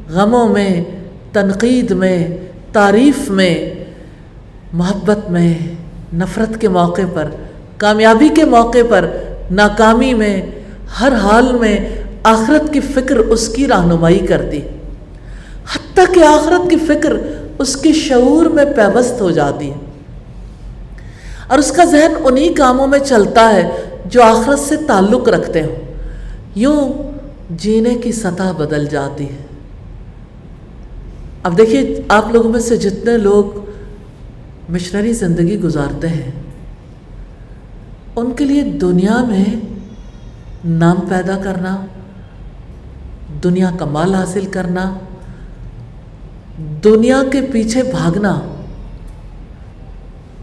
غموں میں، تنقید میں، تعریف میں، محبت میں، نفرت کے موقع پر، کامیابی کے موقع پر، ناکامی میں، ہر حال میں آخرت کی فکر اس کی رہنمائی کرتی، حتیٰ کہ آخرت کی فکر اس کے شعور میں پیوست ہو جاتی ہے اور اس کا ذہن انہی کاموں میں چلتا ہے جو آخرت سے تعلق رکھتے ہوں۔ یوں جینے کی سطح بدل جاتی ہے۔ اب دیکھیے، آپ لوگوں میں سے جتنے لوگ مشنری زندگی گزارتے ہیں ان کے لیے دنیا میں نام پیدا کرنا، دنیا کا مال حاصل کرنا، دنیا کے پیچھے بھاگنا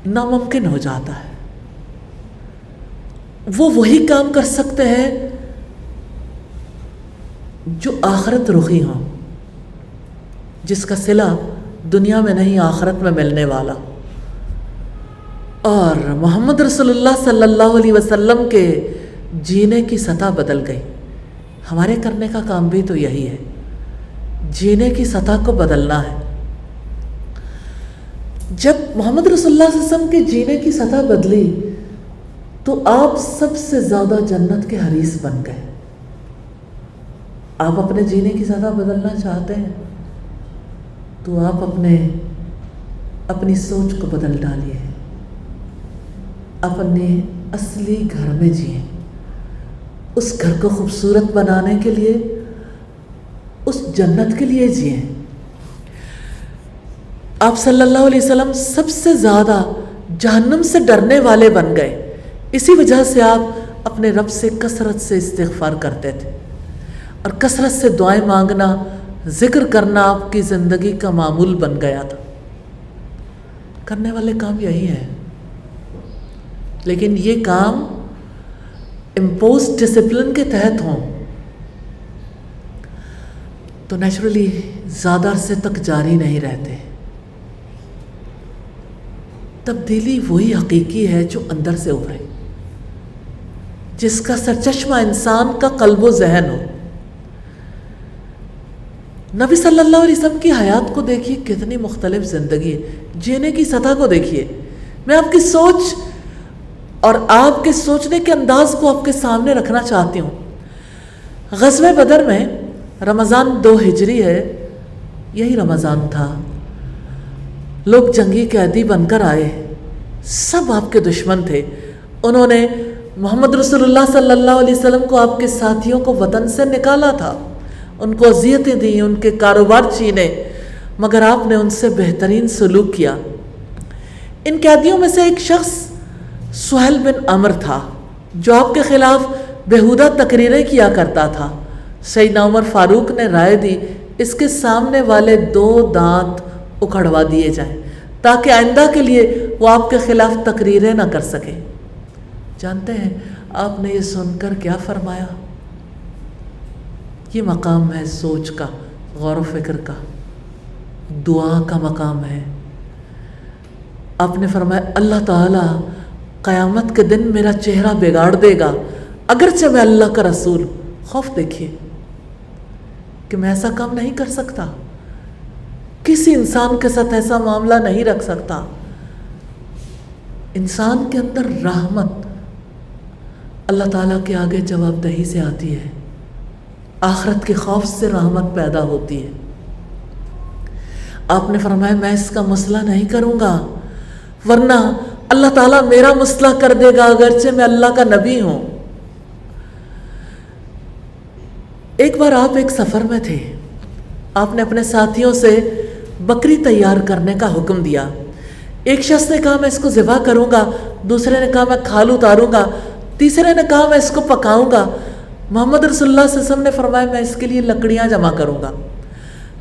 ناممکن ہو جاتا ہے۔ وہ وہی کام کر سکتے ہیں جو آخرت رخی ہوں، جس کا صلہ دنیا میں نہیں آخرت میں ملنے والا. اور محمد رسول اللہ صلی اللہ علیہ وسلم کے جینے کی سطح بدل گئی. ہمارے کرنے کا کام بھی تو یہی ہے، جینے کی سطح کو بدلنا ہے. جب محمد رسول اللہ صلی اللہ علیہ وسلم کے جینے کی سطح بدلی تو آپ سب سے زیادہ جنت کے حریص بن گئے. آپ اپنے جینے کی سطح بدلنا چاہتے ہیں تو آپ اپنی سوچ کو بدل ڈالیے، اپنے اصلی گھر میں جئیں. اس گھر کو خوبصورت بنانے کے لیے، اس جنت کے لیے جئیں. آپ صلی اللہ علیہ وسلم سب سے زیادہ جہنم سے ڈرنے والے بن گئے. اسی وجہ سے آپ اپنے رب سے کثرت سے استغفار کرتے تھے، اور کثرت سے دعائیں مانگنا، ذکر کرنا آپ کی زندگی کا معمول بن گیا تھا. کرنے والے کام یہی ہیں، لیکن یہ کام امپوز ڈسپلن کے تحت ہوں تو نیچرلی زیادہ عرصے تک جاری نہیں رہتے. تبدیلی وہی حقیقی ہے جو اندر سے ابھرے، جس کا سرچشمہ انسان کا قلب و ذہن ہو. نبی صلی اللہ علیہ وسلم کی حیات کو دیکھیے، کتنی مختلف زندگی ہے. جینے کی سطح کو دیکھیے. میں آپ کی سوچ اور آپ کے سوچنے کے انداز کو آپ کے سامنے رکھنا چاہتی ہوں. غزوہ بدر میں رمضان 2 ہجری ہے، یہی رمضان تھا. لوگ جنگی قیدی بن کر آئے، سب آپ کے دشمن تھے. انہوں نے محمد رسول اللہ صلی اللہ علیہ وسلم کو، آپ کے ساتھیوں کو وطن سے نکالا تھا، ان کو اذیتیں دیں، ان کے کاروبار چھینے، مگر آپ نے ان سے بہترین سلوک کیا. ان قیدیوں میں سے ایک شخص سہیل بن عمر تھا جو آپ کے خلاف بیہودہ تقریریں کیا کرتا تھا. سیدنا عمر فاروق نے رائے دی اس کے سامنے والے 2 دانت اکھڑوا دیے جائیں تاکہ آئندہ کے لیے وہ آپ کے خلاف تقریریں نہ کر سکے. جانتے ہیں آپ نے یہ سن کر کیا فرمایا؟ یہ مقام ہے سوچ کا، غور و فکر کا، دعا کا مقام ہے. آپ نے فرمایا اللہ تعالیٰ قیامت کے دن میرا چہرہ بگاڑ دے گا اگرچہ میں اللہ کا رسول. خوف دیکھیے کہ میں ایسا کام نہیں کر سکتا، کسی انسان کے ساتھ ایسا معاملہ نہیں رکھ سکتا. انسان کے اندر رحمت اللہ تعالیٰ کے آگے جواب دہی سے آتی ہے، آخرت کے خوف سے رحمت پیدا ہوتی ہے. آپ نے فرمایا میں اس کا مسئلہ نہیں کروں گا ورنہ اللہ تعالیٰ میرا مسئلہ کر دے گا اگرچہ میں اللہ کا نبی ہوں. ایک بار آپ ایک سفر میں تھے، آپ نے اپنے ساتھیوں سے بکری تیار کرنے کا حکم دیا. ایک شخص نے کہا میں اس کو ذبح کروں گا، دوسرے نے کہا میں کھال اتاروں گا، تیسرے نے کہا میں اس کو پکاؤں گا. محمد رسول اللہ صلی اللہ علیہ وسلم نے فرمایا میں اس کے لیے لکڑیاں جمع کروں گا.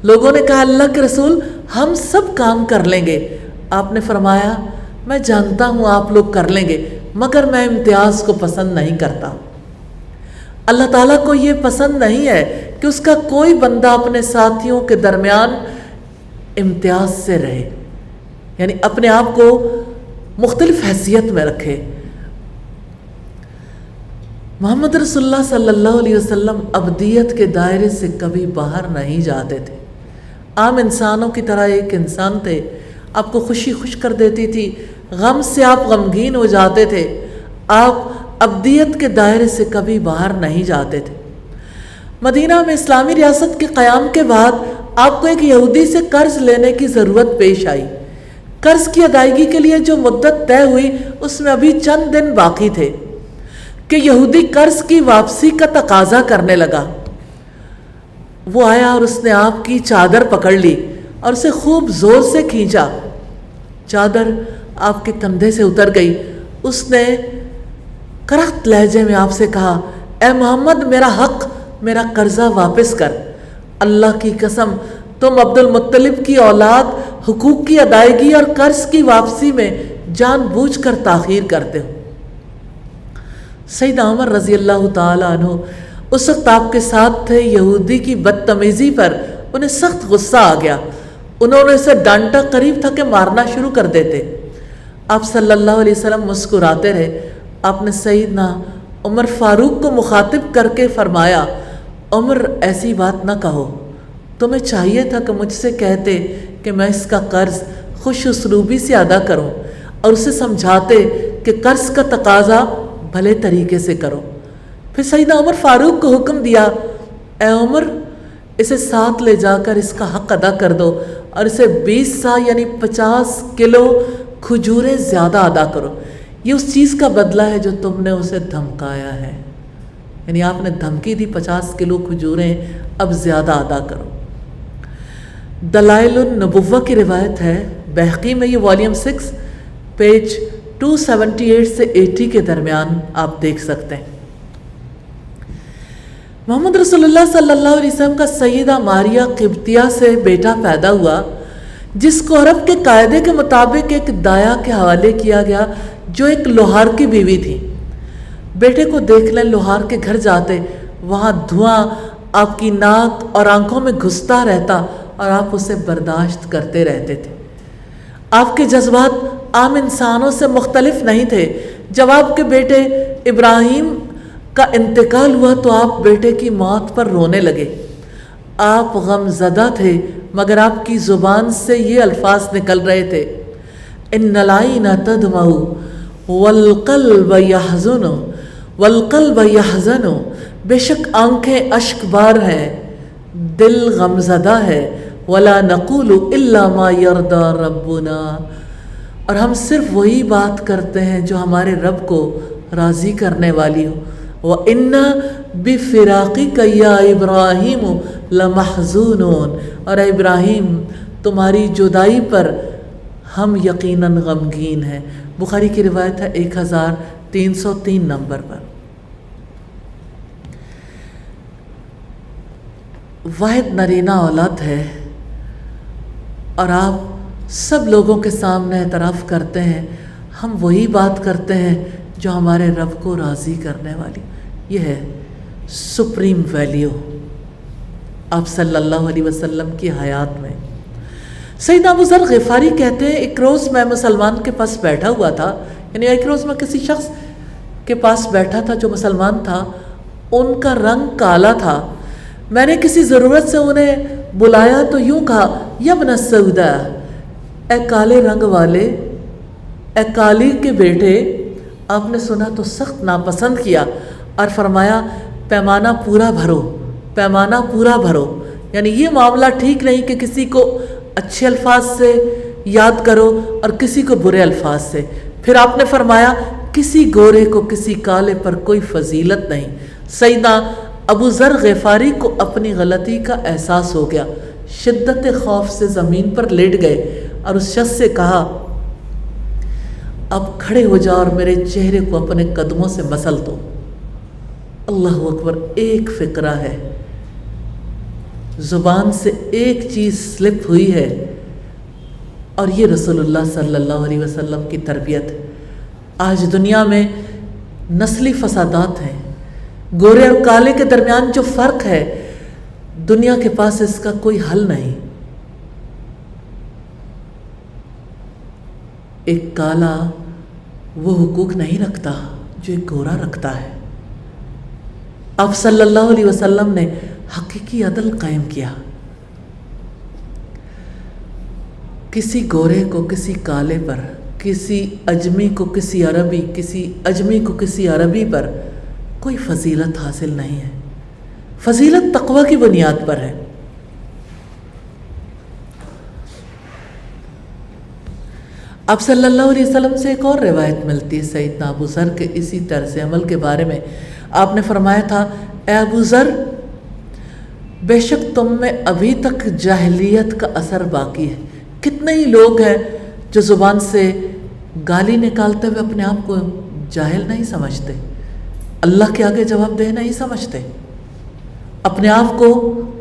لوگوں نے کہا اللہ کے رسول ہم سب کام کر لیں گے. آپ نے فرمایا میں جانتا ہوں آپ لوگ کر لیں گے مگر میں امتیاز کو پسند نہیں کرتا. اللہ تعالیٰ کو یہ پسند نہیں ہے کہ اس کا کوئی بندہ اپنے ساتھیوں کے درمیان امتیاز سے رہے، یعنی اپنے آپ کو مختلف حیثیت میں رکھے. محمد رسول اللہ صلی اللہ علیہ وسلم عبدیت کے دائرے سے کبھی باہر نہیں جاتے تھے. عام انسانوں کی طرح ایک انسان تھے. آپ کو خوشی خوش کر دیتی تھی، غم سے آپ غمگین ہو جاتے تھے. آپ عبدیت کے دائرے سے کبھی باہر نہیں جاتے تھے. مدینہ میں اسلامی ریاست کے قیام کے بعد آپ کو ایک یہودی سے قرض لینے کی ضرورت پیش آئی. قرض کی ادائیگی کے لیے جو مدت طے ہوئی اس میں ابھی چند دن باقی تھے کہ یہودی قرض کی واپسی کا تقاضا کرنے لگا. وہ آیا اور اس نے آپ کی چادر پکڑ لی اور اسے خوب زور سے کھینچا. چادر آپ کے کندھے سے اتر گئی. اس نے کرخت لہجے میں آپ سے کہا اے محمد میرا حق، میرا قرضہ واپس کر. اللہ کی قسم تم عبد المطلب کی اولاد حقوق کی ادائیگی اور قرض کی واپسی میں جان بوجھ کر تاخیر کرتے ہو. سیدنا عمر رضی اللہ تعالیٰ عنہ اس وقت آپ کے ساتھ تھے. یہودی کی بدتمیزی پر انہیں سخت غصہ آ گیا. انہوں نے اسے ڈانٹا، قریب تھا کہ مارنا شروع کر دیتے. آپ صلی اللہ علیہ وسلم مسکراتے رہے. آپ نے سیدنا عمر فاروق کو مخاطب کر کے فرمایا، عمر ایسی بات نہ کہو، تمہیں چاہیے تھا کہ مجھ سے کہتے کہ میں اس کا قرض خوش اسلوبی سے ادا کروں، اور اسے سمجھاتے کہ قرض کا تقاضا بھلے طریقے سے کرو. پھر سیدنا عمر فاروق کو حکم دیا، اے عمر، اسے ساتھ لے جا کر اس کا حق ادا کر دو اور اسے 20 سا یعنی 50 کلو کھجوریں زیادہ ادا کرو. یہ اس چیز کا بدلہ ہے جو تم نے اسے دھمکایا ہے. یعنی آپ نے دھمکی دی 50 کلو کھجوریں اب زیادہ ادا کرو. دلائل النبوہ کی روایت ہے، بہقی میں، یہ والیوم 6 پیج 278 سے 80 کے درمیان آپ دیکھ سکتے ہیں. محمد رسول اللہ صلی اللہ علیہ وسلم کا سیدہ ماریہ قبطیہ سے بیٹا پیدا ہوا، جس کو عرب کے قاعدے کے مطابق ایک دایا کے حوالے کیا گیا جو ایک لوہار کی بیوی تھی. بیٹے کو دیکھ لیں لوہار کے گھر جاتے، وہاں دھواں آپ کی ناک اور آنکھوں میں گھستا رہتا اور آپ اسے برداشت کرتے رہتے تھے. آپ کے جذبات عام انسانوں سے مختلف نہیں تھے. جب آپ کے بیٹے ابراہیم کا انتقال ہوا تو آپ بیٹے کی موت پر رونے لگے. آپ غم زدہ تھے، مگر آپ کی زبان سے یہ الفاظ نکل رہے تھے، ان العین تدمع والقلب یحزن والقلب یحزن، بے شک آنکھیں اشک بار ہیں، دل غم زدہ ہے، ولا نقول الا ما یرضی ربنا، اور ہم صرف وہی بات کرتے ہیں جو ہمارے رب کو راضی کرنے والی ہو. وَإِنَّا بِفِرَاقِكَ يَا إِبْرَاهِيمُ لَمَحْزُونُونَ، اور اے ابراہیم تمہاری جدائی پر ہم یقیناً غمگین ہیں. بخاری کی روایت ہے 1303 نمبر پر. واحد نرینہ اولاد ہے اور آپ سب لوگوں کے سامنے اعتراف کرتے ہیں ہم وہی بات کرتے ہیں جو ہمارے رب کو راضی کرنے والی. یہ ہے سپریم ویلیو آپ صلی اللہ علیہ وسلم کی حیات میں. سیدنا ابو ذر غفاری کہتے ہیں، ایک روز میں مسلمان کے پاس بیٹھا ہوا تھا، یعنی ایک روز میں کسی شخص کے پاس بیٹھا تھا جو مسلمان تھا. ان کا رنگ کالا تھا. میں نے کسی ضرورت سے انہیں بلایا تو یوں کہا، یا ابن السوداء، اے کالے رنگ والے، اے کالی کے بیٹے. آپ نے سنا تو سخت ناپسند کیا اور فرمایا، پیمانہ پورا بھرو، پیمانہ پورا بھرو. یعنی یہ معاملہ ٹھیک نہیں کہ کسی کو اچھے الفاظ سے یاد کرو اور کسی کو برے الفاظ سے. پھر آپ نے فرمایا، کسی گورے کو کسی کالے پر کوئی فضیلت نہیں. سیدنا ابو ذر غفاری کو اپنی غلطی کا احساس ہو گیا. شدت خوف سے زمین پر لیٹ گئے اور اس شخص سے کہا، اب کھڑے ہو جا اور میرے چہرے کو اپنے قدموں سے مسل دو. اللہ اکبر. ایک فقرہ ہے، زبان سے ایک چیز سلپ ہوئی ہے اور یہ رسول اللہ صلی اللہ علیہ وسلم کی تربیت. آج دنیا میں نسلی فسادات ہیں، گورے اور کالے کے درمیان جو فرق ہے دنیا کے پاس اس کا کوئی حل نہیں. ایک کالا وہ حقوق نہیں رکھتا جو ایک گورا رکھتا ہے. آپ صلی اللہ علیہ وسلم نے حقیقی عدل قائم کیا. کسی گورے کو کسی کالے پر، کسی اجمی کو کسی عربی، کسی اجمی کو کسی عربی پر کوئی فضیلت حاصل نہیں ہے. فضیلت تقوی کی بنیاد پر ہے. آپ صلی اللہ علیہ وسلم سے ایک اور روایت ملتی ہے سیدنا ابو ذر کے اسی طرز عمل کے بارے میں. آپ نے فرمایا تھا، اے ابو ذر، بے شک تم میں ابھی تک جاہلیت کا اثر باقی ہے. کتنے ہی لوگ ہیں جو زبان سے گالی نکالتے ہوئے اپنے آپ کو جاہل نہیں سمجھتے، اللہ کے آگے جواب دہ نہیں سمجھتے، اپنے آپ کو،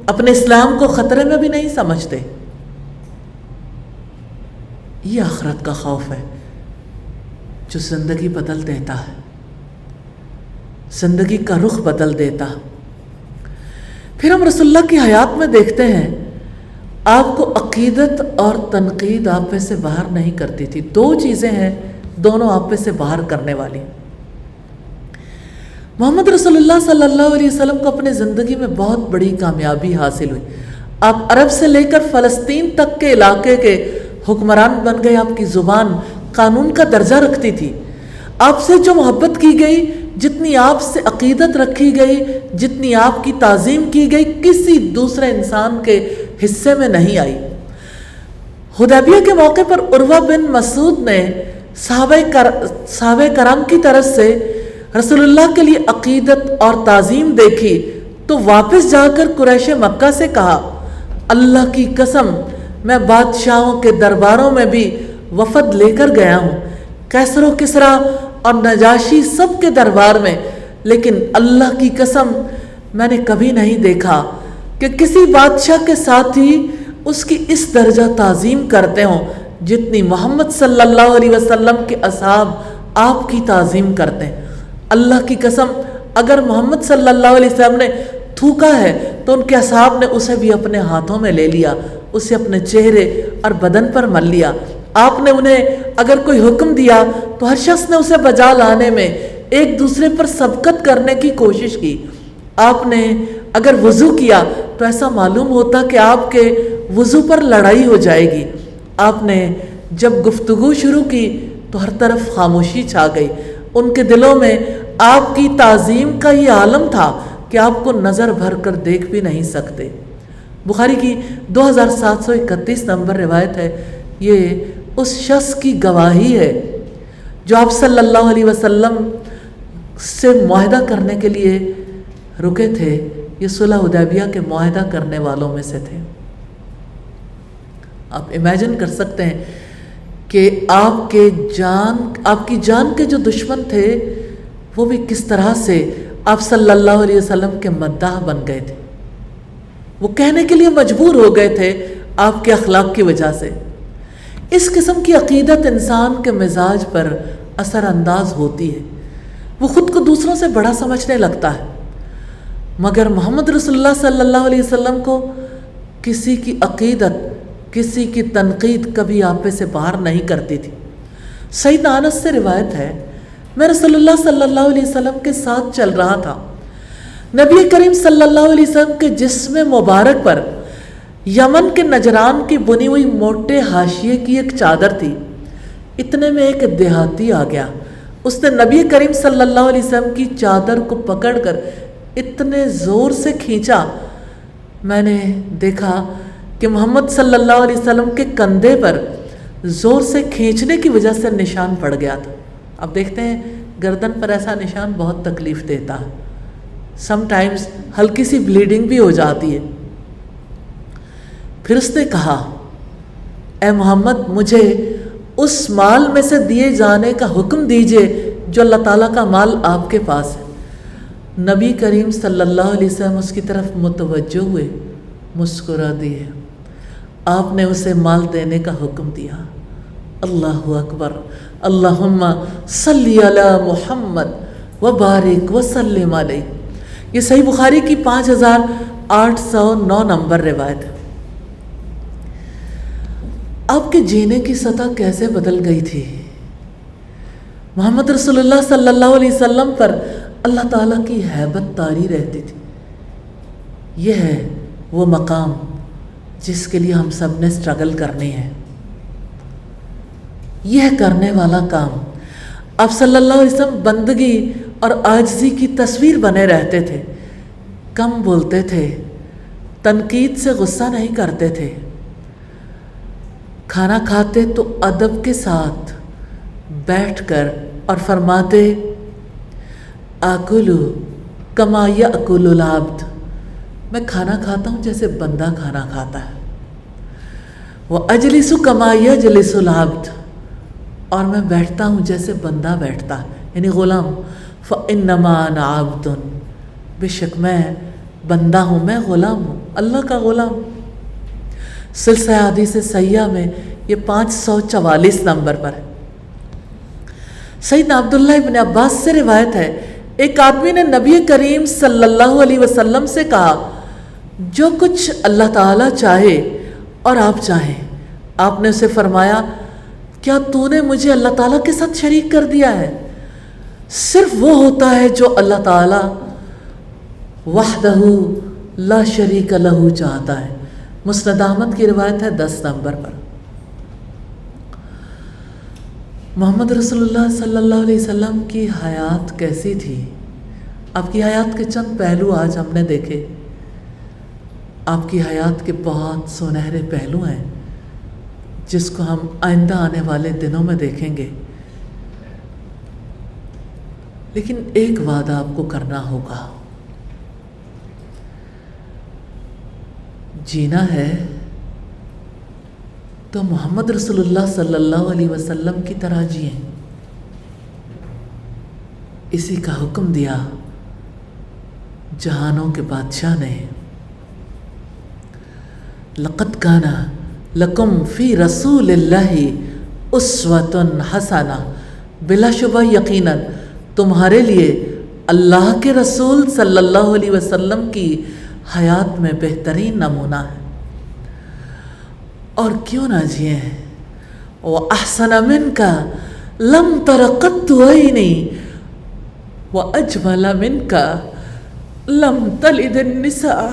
اپنے اسلام کو خطرے میں بھی نہیں سمجھتے. یہ آخرت کا خوف ہے جو زندگی بدل دیتا ہے. زندگی کا رخ بدل دیتا۔ پھر ہم رسول اللہ کی حیات میں دیکھتے ہیں آپ کو عقیدت اور تنقید آپ پہ سے باہر نہیں کرتی تھی۔ دو چیزیں ہیں، دونوں آپ پہ سے باہر کرنے والی۔ محمد رسول اللہ صلی اللہ علیہ وسلم کو اپنے زندگی میں بہت بڑی کامیابی حاصل ہوئی۔ آپ عرب سے لے کر فلسطین تک کے علاقے کے حکمران بن گئے۔ آپ کی زبان قانون کا درجہ رکھتی تھی۔ آپ سے جو محبت کی گئی، جتنی آپ سے عقیدت رکھی گئی، جتنی آپ کی تعظیم کی گئی، کسی دوسرے انسان کے حصے میں نہیں آئی۔ حدیبیہ کے موقع پر عروہ بن مسعود نے صحابہ کرام کی طرف سے رسول اللہ کے لیے عقیدت اور تعظیم دیکھی تو واپس جا کر قریش مکہ سے کہا، اللہ کی قسم میں بادشاہوں کے درباروں میں بھی وفد لے کر گیا ہوں، کیسر و کسریٰ اور نجاشی سب کے دربار میں، لیکن اللہ کی قسم میں نے کبھی نہیں دیکھا کہ کسی بادشاہ کے ساتھ ہی اس کی اس درجہ تعظیم کرتے ہوں جتنی محمد صلی اللہ علیہ وسلم کے اصحاب آپ کی تعظیم کرتے ہیں۔ اللہ کی قسم اگر محمد صلی اللہ علیہ وسلم نے تھوکا ہے تو ان کے اصحاب نے اسے بھی اپنے ہاتھوں میں لے لیا، اسے اپنے چہرے اور بدن پر مل لیا۔ آپ نے انہیں اگر کوئی حکم دیا تو ہر شخص نے اسے بجا لانے میں ایک دوسرے پر سبقت کرنے کی کوشش کی۔ آپ نے اگر وضو کیا تو ایسا معلوم ہوتا کہ آپ کے وضو پر لڑائی ہو جائے گی۔ آپ نے جب گفتگو شروع کی تو ہر طرف خاموشی چھا گئی۔ ان کے دلوں میں آپ کی تعظیم کا یہ عالم تھا کہ آپ کو نظر بھر کر دیکھ بھی نہیں سکتے۔ بخاری کی 2731 نمبر روایت ہے۔ یہ اس شخص کی گواہی ہے جو آپ صلی اللہ علیہ وسلم سے معاہدہ کرنے کے لیے رکے تھے۔ یہ صلح حدیبیہ کے معاہدہ کرنے والوں میں سے تھے۔ آپ امیجن کر سکتے ہیں کہ آپ کی جان کے جو دشمن تھے وہ بھی کس طرح سے آپ صلی اللہ علیہ وسلم کے مداح بن گئے تھے۔ وہ کہنے کے لیے مجبور ہو گئے تھے آپ کے اخلاق کی وجہ سے۔ اس قسم کی عقیدت انسان کے مزاج پر اثر انداز ہوتی ہے، وہ خود کو دوسروں سے بڑا سمجھنے لگتا ہے۔ مگر محمد رسول اللہ صلی اللہ علیہ وسلم کو کسی کی عقیدت، کسی کی تنقید کبھی آپے سے باہر نہیں کرتی تھی۔ سیدنا انس سے روایت ہے، میں رسول اللہ صلی اللہ علیہ وسلم کے ساتھ چل رہا تھا۔ نبی کریم صلی اللہ علیہ وسلم کے جسم مبارک پر یمن کے نجران کی بنی ہوئی موٹے حاشیے کی ایک چادر تھی۔ اتنے میں ایک دیہاتی آ گیا، اس نے نبی کریم صلی اللہ علیہ وسلم کی چادر کو پکڑ کر اتنے زور سے کھینچا، میں نے دیکھا کہ محمد صلی اللہ علیہ وسلم کے کندھے پر زور سے کھینچنے کی وجہ سے نشان پڑ گیا تھا۔ اب دیکھتے ہیں گردن پر ایسا نشان بہت تکلیف دیتا ہے، سم ٹائمز ہلکی سی بلیڈنگ بھی ہو جاتی ہے۔ پھر اس نے کہا، اے محمد مجھے اس مال میں سے دیے جانے کا حکم دیجئے جو اللہ تعالیٰ کا مال آپ کے پاس ہے۔ نبی کریم صلی اللہ علیہ وسلم اس کی طرف متوجہ ہوئے، مسکرا دیے، آپ نے اسے مال دینے کا حکم دیا۔ اللہ اکبر، اللہم صلی علی محمد وبارک وسلم علیہ۔ یہ صحیح بخاری کی 5809 نمبر روایت ہے۔ آپ کے جینے کی سطح کیسے بدل گئی تھی؟ محمد رسول اللہ صلی اللہ علیہ وسلم پر اللہ تعالیٰ کی ہیبت طاری رہتی تھی۔ یہ ہے وہ مقام جس کے لیے ہم سب نے سٹرگل کرنی ہے۔ یہ کرنے والا کام، آپ صلی اللہ علیہ وسلم بندگی اور عاجزی کی تصویر بنے رہتے تھے، کم بولتے تھے، تنقید سے غصہ نہیں کرتے تھے، کھانا کھاتے تو ادب کے ساتھ بیٹھ کر اور فرماتے، آکلو کما یاکل العبد، میں کھانا کھاتا ہوں جیسے بندہ کھانا کھاتا ہے، وَأَجْلِسُ كَمَا يَجْلِسُ الْعَبْدُ، اور میں بیٹھتا ہوں جیسے بندہ بیٹھتا ہے، یعنی غلام۔ فَإِنَّمَا أَنَا عَبْدٌ، بے شک میں بندہ ہوں، میں غلام ہوں، اللہ کا غلام۔ سلسلہ حدیث صحیحہ میں یہ 544 نمبر پر ہے۔ سیدنا عبداللہ ابن عباس سے روایت ہے، ایک آدمی نے نبی کریم صلی اللہ علیہ وسلم سے کہا جو کچھ اللہ تعالیٰ چاہے اور آپ چاہیں. آپ نے اسے فرمایا کیا تو نے مجھے اللہ تعالیٰ کے ساتھ شریک کر دیا ہے؟ صرف وہ ہوتا ہے جو اللہ تعالیٰ وحدہ لا شریک لہ چاہتا ہے. مسند احمد کی روایت ہے 10 نمبر پر. محمد رسول اللہ صلی اللہ علیہ وسلم کی حیات کیسی تھی؟ آپ کی حیات کے چند پہلو آج ہم نے دیکھے. آپ کی حیات کے بہت سنہرے پہلو ہیں جس کو ہم آئندہ آنے والے دنوں میں دیکھیں گے. لیکن ایک وعدہ آپ کو کرنا ہوگا. جینا ہے تو محمد رسول اللہ صلی اللہ علیہ وسلم کی طرح جئیں. اسی کا حکم دیا جہانوں کے بادشاہ نے. لقد کان لکم فی رسول اللہ اسوۃ حسنہ. بلا شبہ یقیناً تمہارے لیے اللہ کے رسول صلی اللہ علیہ وسلم کی حیات میں بہترین نمونہ ہے. اور کیوں نہ جئیں. وَأَحْسَنَ مِنْكَ لَمْ تَرَ قَطُّ عَيْنِي وَأَجْمَلَ مِنْكَ لَمْ تَلِدِ النِّسَاءَ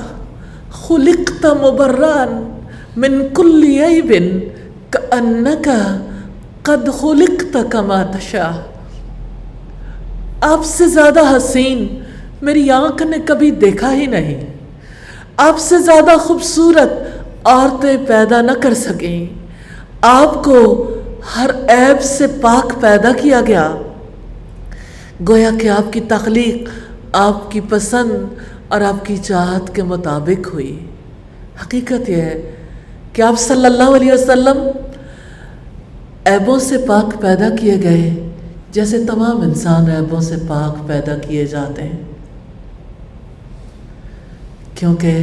خُلِقْتَ مُبَرًّا مِنْ كُلِّ عَيْبٍ كَأَنَّكَ قَدْ خُلِقْتَ كَمَا تَشَاءُ. آپ سے زیادہ حسین میری آنکھ نے کبھی دیکھا ہی نہیں. آپ سے زیادہ خوبصورت عورتیں پیدا نہ کر سکیں. آپ کو ہر عیب سے پاک پیدا کیا گیا. گویا کہ آپ کی تخلیق آپ کی پسند اور آپ کی چاہت کے مطابق ہوئی. حقیقت یہ ہے کہ آپ صلی اللہ علیہ وسلم عیبوں سے پاک پیدا کیے گئے جیسے تمام انسان عیبوں سے پاک پیدا کیے جاتے ہیں. کیونکہ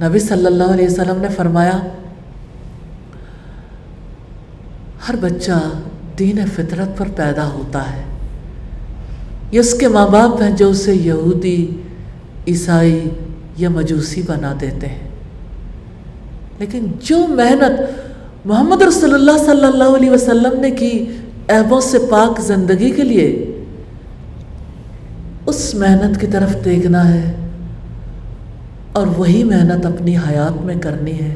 نبی صلی اللہ علیہ وسلم نے فرمایا ہر بچہ دین فطرت پر پیدا ہوتا ہے. یہ اس کے ماں باپ ہیں جو اسے یہودی، عیسائی یا مجوسی بنا دیتے ہیں. لیکن جو محنت محمد رسول اللہ صلی اللہ علیہ وسلم نے کی عیبوں سے پاک زندگی کے لیے، اس محنت کی طرف دیکھنا ہے اور وہی محنت اپنی حیات میں کرنی ہے.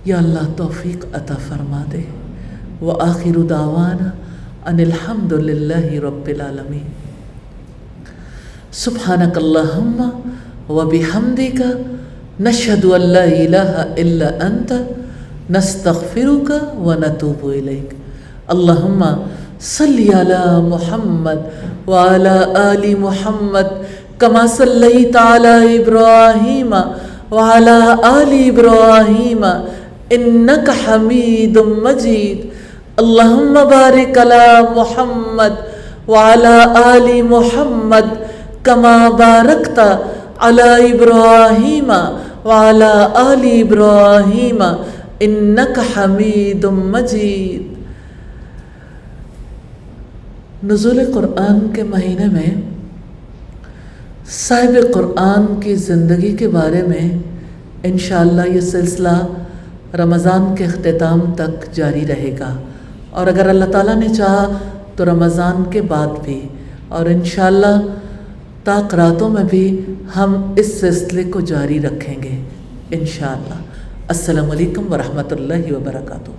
یا اللہ توفیق عطا فرما دے. وآخر دعوانا ان الحمد للہ رب العالمین. سبحانک اللہم وبحمدک نشہد ان لا الہ الا انت نستغفرک ونتوب الیک. اللہم صلی علی محمد وعلی آل محمد کما صلیت علی ابراہیم وعلی آل ابراہیم انک حمید مجید. اللہم بارک علی محمد وعلی آل محمد کما بارکت علی ابراہیم وعلی آل ابراہیم انک حمید مجید. نزول قرآن کے مہینے میں صاحب قرآن کی زندگی کے بارے میں انشاءاللہ یہ سلسلہ رمضان کے اختتام تک جاری رہے گا، اور اگر اللہ تعالیٰ نے چاہا تو رمضان کے بعد بھی، اور انشاءاللہ تا قراتوں میں بھی ہم اس سلسلے کو جاری رکھیں گے انشاءاللہ. السلام علیکم ورحمۃ اللہ وبرکاتہ.